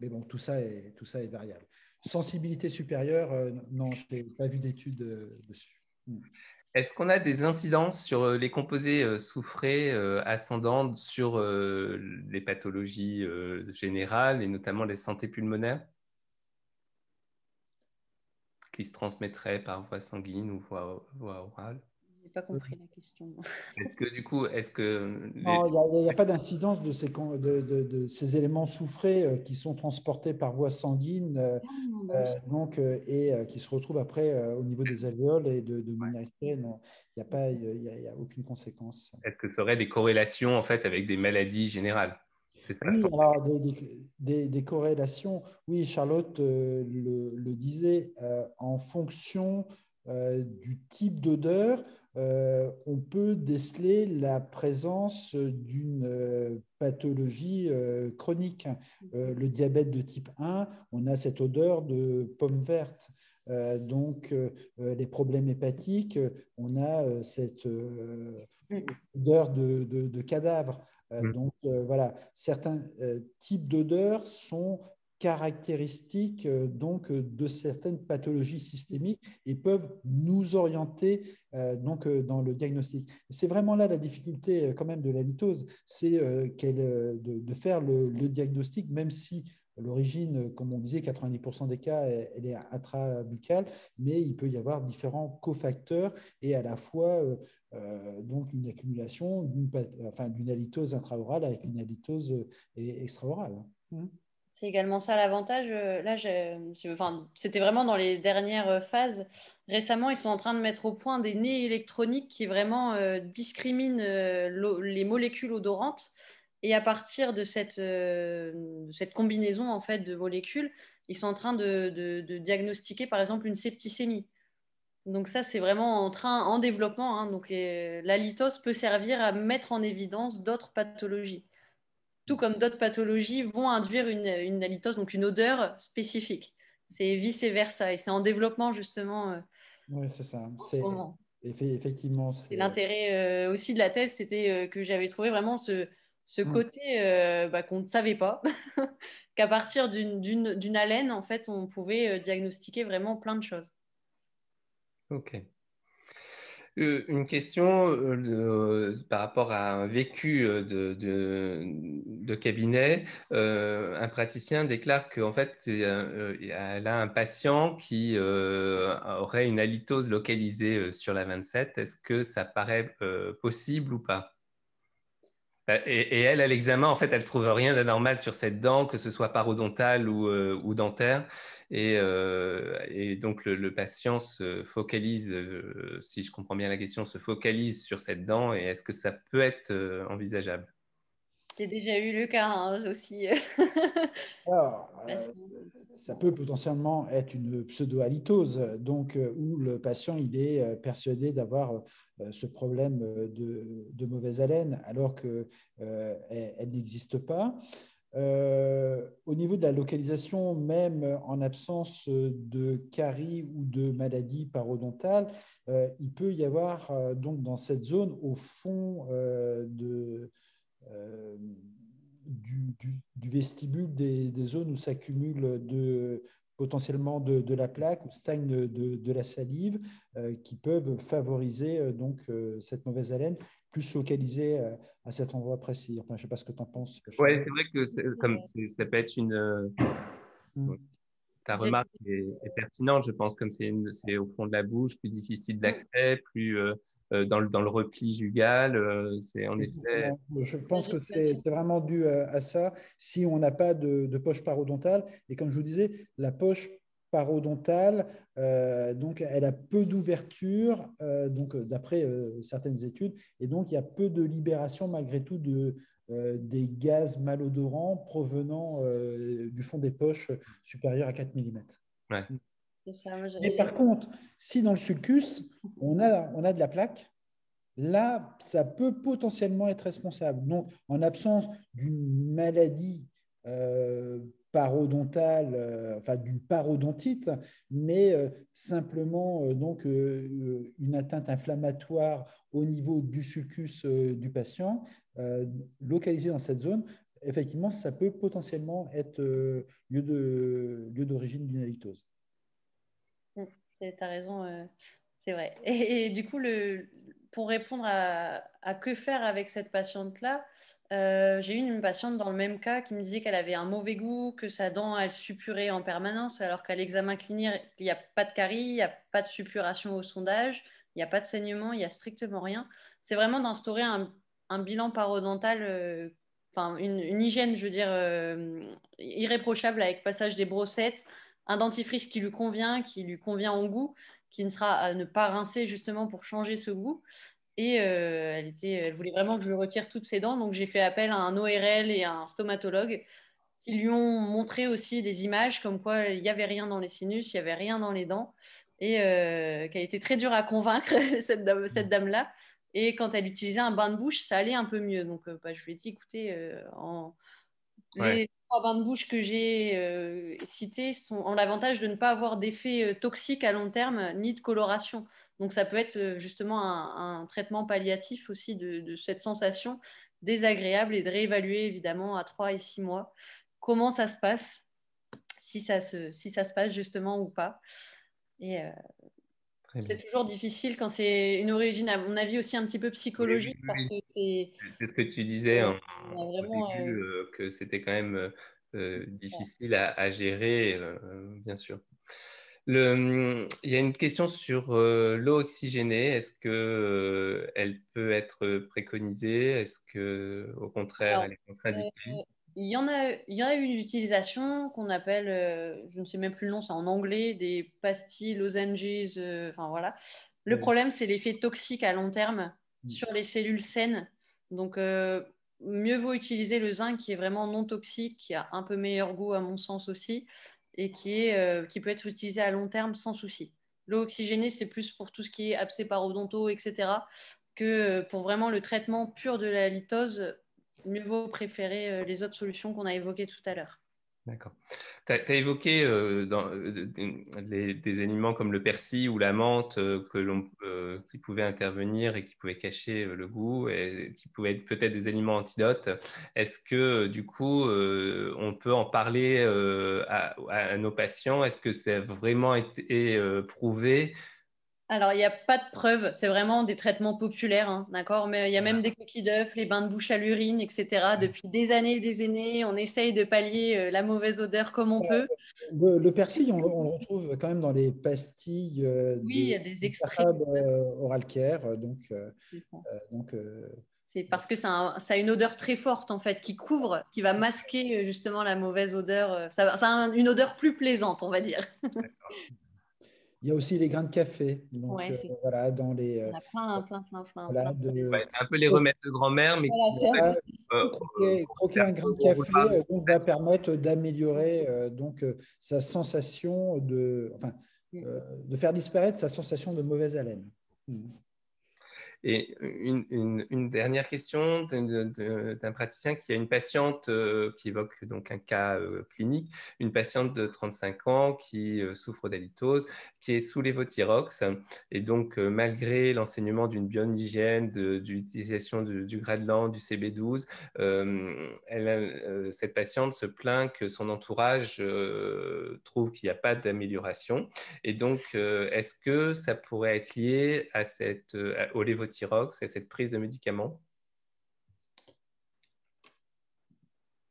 Mais bon, tout ça est variable. Sensibilité supérieure, non, je n'ai pas vu d'études dessus. Est-ce qu'on a des incidences sur les composés soufrés ascendants sur les pathologies générales et notamment les santé pulmonaires qui se transmettraient par voie sanguine ou voie orale? J'ai pas compris la question. Est-ce que du coup, Non, il n'y a pas d'incidence de ces éléments soufrés qui sont transportés par voie sanguine et qui se retrouvent après au niveau des alvéoles et de manière respirée. Non, il y a aucune conséquence. est-ce que ça aurait des corrélations en fait avec des maladies générales? C'est ça, je Oui, pense. alors des corrélations. Oui, Charlotte le disait, en fonction du type d'odeur, on peut déceler la présence d'une pathologie chronique. Le diabète de type 1, on a cette odeur de pomme verte. Les problèmes hépatiques, on a cette odeur de cadavre. Mm. Voilà, certains types d'odeurs sont caractéristiques de certaines pathologies systémiques et peuvent nous orienter dans le diagnostic. C'est vraiment là la difficulté quand même de la litose, c'est de faire le diagnostic, même si l'origine, comme on disait, 90% des cas, elle est intrabuccale, mais il peut y avoir différents cofacteurs et à la fois donc une accumulation d'une halitose intraorale avec une halitose extraorale. C'est également ça l'avantage. Là, c'était vraiment dans les dernières phases. Récemment, ils sont en train de mettre au point des nez électroniques qui vraiment discriminent les molécules odorantes. Et à partir de cette combinaison en fait de molécules, ils sont en train de diagnostiquer par exemple une septicémie. Donc ça, c'est vraiment en développement, hein. Donc la litose peut servir à mettre en évidence d'autres pathologies, tout comme d'autres pathologies vont induire une halitose, donc une odeur spécifique. C'est vice-versa et c'est en développement justement Oui, c'est ça. en ce moment. Effectivement, Et c'est. l'intérêt aussi de la thèse, c'était que j'avais trouvé vraiment ce côté qu'on ne savait pas, qu'à partir d'une haleine, en fait, on pouvait diagnostiquer vraiment plein de choses. Ok. Une question par rapport à un vécu de cabinet. Un praticien déclare qu'en fait, elle a un patient qui aurait une halitose localisée sur la 27. Est-ce que ça paraît possible ou pas? Et elle, à l'examen, en fait, elle trouve rien d'anormal sur cette dent, que ce soit parodontale ou dentaire. Et donc, le patient se focalise, si je comprends bien la question, se focalise sur cette dent. Et est-ce que ça peut être envisageable? J'ai déjà eu le cas hein, aussi. Alors, ça peut potentiellement être une pseudo-halitose, donc où le patient il est persuadé d'avoir ce problème de mauvaise haleine, alors qu'elle elle n'existe pas. Au niveau de la localisation, même en absence de caries ou de maladies parodontales, il peut y avoir donc dans cette zone, au fond euh, du vestibule des zones où s'accumule potentiellement de la plaque ou stagne de la salive qui peuvent favoriser cette mauvaise haleine plus localisée à cet endroit précis. Enfin, je ne sais pas ce que tu en penses, Ouais, Charlotte. c'est vrai que ça peut être une. Ta J'ai remarque est pertinente, je pense, comme c'est au fond de la bouche, plus difficile d'accès, plus dans le repli jugal. C'est en effet. Exactement. Je pense que c'est vraiment dû à ça si on n'a pas de poche parodontale. Et comme je vous disais, la poche parodontale, donc elle a peu d'ouverture, d'après certaines études, et donc il y a peu de libération malgré tout des gaz malodorants provenant du fond des poches supérieurs à 4 millimètres. Ouais. c'est ça, Mais par contre, si dans le sulcus, on a de la plaque, là, ça peut potentiellement être responsable. Donc, en absence d'une maladie parodontale, enfin d'une parodontite, mais simplement une atteinte inflammatoire au niveau du sulcus du patient, localisée dans cette zone, effectivement, ça peut potentiellement être lieu d'origine d'une halitose. Tu as raison, c'est vrai. Et du coup, pour répondre à que faire avec cette patiente-là, j'ai eu une patiente dans le même cas qui me disait qu'elle avait un mauvais goût, que sa dent, elle suppurait en permanence, alors qu'à l'examen clinique, il n'y a pas de carie, il n'y a pas de suppuration au sondage, Il n'y a pas de saignement, il n'y a strictement rien. C'est vraiment d'instaurer un bilan parodontal, enfin une hygiène, je veux dire, irréprochable avec passage des brossettes, un dentifrice qui lui convient au goût, qui ne sera à ne pas rincer justement pour changer ce goût. Et elle voulait vraiment que je retire toutes ses dents, donc j'ai fait appel à un ORL et à un stomatologue qui lui ont montré aussi des images comme quoi il n'y avait rien dans les sinus, il n'y avait rien dans les dents, et qu'elle était très dure à convaincre, cette dame-là. Et quand elle utilisait un bain de bouche, ça allait un peu mieux. Donc, je lui ai dit, écoutez, Ouais. les 3 bains de bouche que j'ai cités ont l'avantage de ne pas avoir d'effet toxique à long terme, ni de coloration. Donc, ça peut être justement un traitement palliatif aussi de cette sensation désagréable et de réévaluer évidemment à 3 et 6 mois comment ça se passe, si ça se passe justement ou pas. Et c'est toujours difficile quand c'est une origine, à mon avis, aussi un petit peu Oui, psychologique, oui, parce oui. que c'est C'est ce que tu disais au vraiment... début, que c'était quand même difficile à gérer, bien sûr. Il y a une question sur l'eau oxygénée. Est-ce que elle peut être préconisée? Est-ce que, au contraire, Alors, elle est euh, contre-indiquée? il y en a une utilisation qu'on appelle, je ne sais même plus le nom, c'est en anglais, des pastilles, lozenges, enfin voilà. Le problème, c'est l'effet toxique à long terme sur les cellules saines. Donc, mieux vaut utiliser le zinc qui est vraiment non toxique, qui a un peu meilleur goût à mon sens aussi, et qui peut être utilisé à long terme sans souci. L'eau oxygénée, c'est plus pour tout ce qui est abcès parodontaux, etc., que pour vraiment le traitement pur de la litose, mieux vaut préférer les autres solutions qu'on a évoquées tout à l'heure. D'accord. Tu as évoqué des aliments comme le persil ou la menthe qui pouvaient intervenir et qui pouvaient cacher le goût et qui pouvaient être peut-être des aliments antidotes. Est-ce que du coup, on peut en parler à nos patients? Est-ce que ça a vraiment été prouvé? Alors, il n'y a pas de preuves, c'est vraiment des traitements populaires, hein, d'accord? Mais il y a même des coquilles d'œufs, les bains de bouche à l'urine, etc. Depuis des années et des années, on essaye de pallier la mauvaise odeur comme on peut. Le persil, on le retrouve quand même dans les pastilles Oui, il y de a des extraits. cartable oral care. C'est ça. Donc, C'est parce que ça a une odeur très forte, en fait, qui couvre, qui va masquer justement la mauvaise odeur. Ça a une odeur plus plaisante, on va dire. il y a aussi les grains de café. Donc, Ouais, c'est voilà, dans les. on a plein, plein, plein, plein, Voilà, plein. Ouais, c'est un peu les remèdes de grand-mère, mais Voilà, qui c'est un peu... croquer un grain de café donc, va permettre d'améliorer sa sensation de faire disparaître sa sensation de mauvaise haleine. Et une dernière question d'un praticien qui a une patiente qui évoque donc un cas clinique, une patiente de 35 ans qui souffre d'halitose, qui est sous lévothyrox. Et donc, malgré l'enseignement d'une bonne hygiène, de l'utilisation du Gradeland, du CB12, cette patiente se plaint que son entourage trouve qu'il n'y a pas d'amélioration. Et donc, est-ce que ça pourrait être lié au lévothyrox et cette prise de médicaments?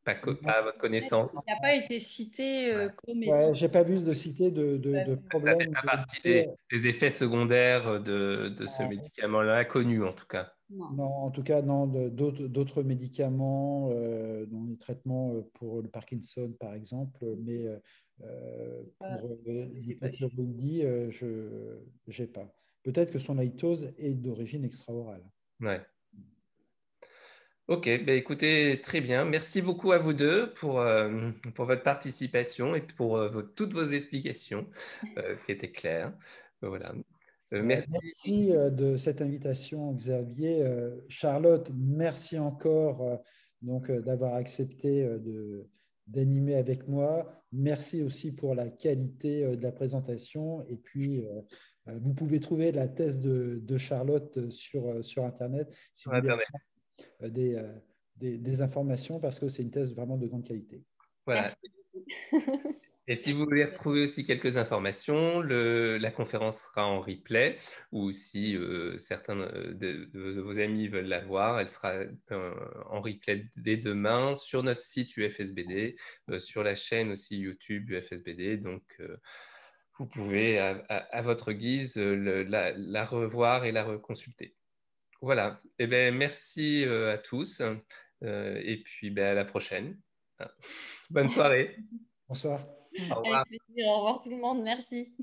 Pas à votre connaissance. Il n'a pas été cité comme étant... Ouais, j'ai pas vu de citer de Ça fait problème. pas partie des effets secondaires de ce médicament-là, connus en tout cas. Non. Non, en tout cas, non, d'autres médicaments, dans les traitements pour le Parkinson, par exemple, mais pour J'ai pas vu. l'hypothyroïdie, je n'ai pas. Peut-être que son halitose est d'origine extra-orale. Ouais. Ok, ben écoutez, très bien. Merci beaucoup à vous deux pour votre participation et pour toutes vos explications qui étaient claires. Voilà. Merci. Merci de cette invitation, Xavier. Charlotte, merci encore d'avoir accepté d'animer avec moi. Merci aussi pour la qualité de la présentation. Et puis, vous pouvez trouver la thèse de Charlotte sur Internet si Sur vous voulez Internet. des, des informations parce que c'est une thèse vraiment de grande qualité. Voilà. Merci. Et si vous voulez retrouver aussi quelques informations, la conférence sera en replay ou si certains de vos amis veulent la voir, elle sera en replay dès demain sur notre site UFSBD, sur la chaîne aussi YouTube UFSBD. Donc, vous pouvez à votre guise la revoir et la reconsulter. Voilà. Eh bien, merci à tous et puis à la prochaine. Bonne soirée. Bonsoir. Au revoir. Avec plaisir. Au revoir tout le monde. Merci.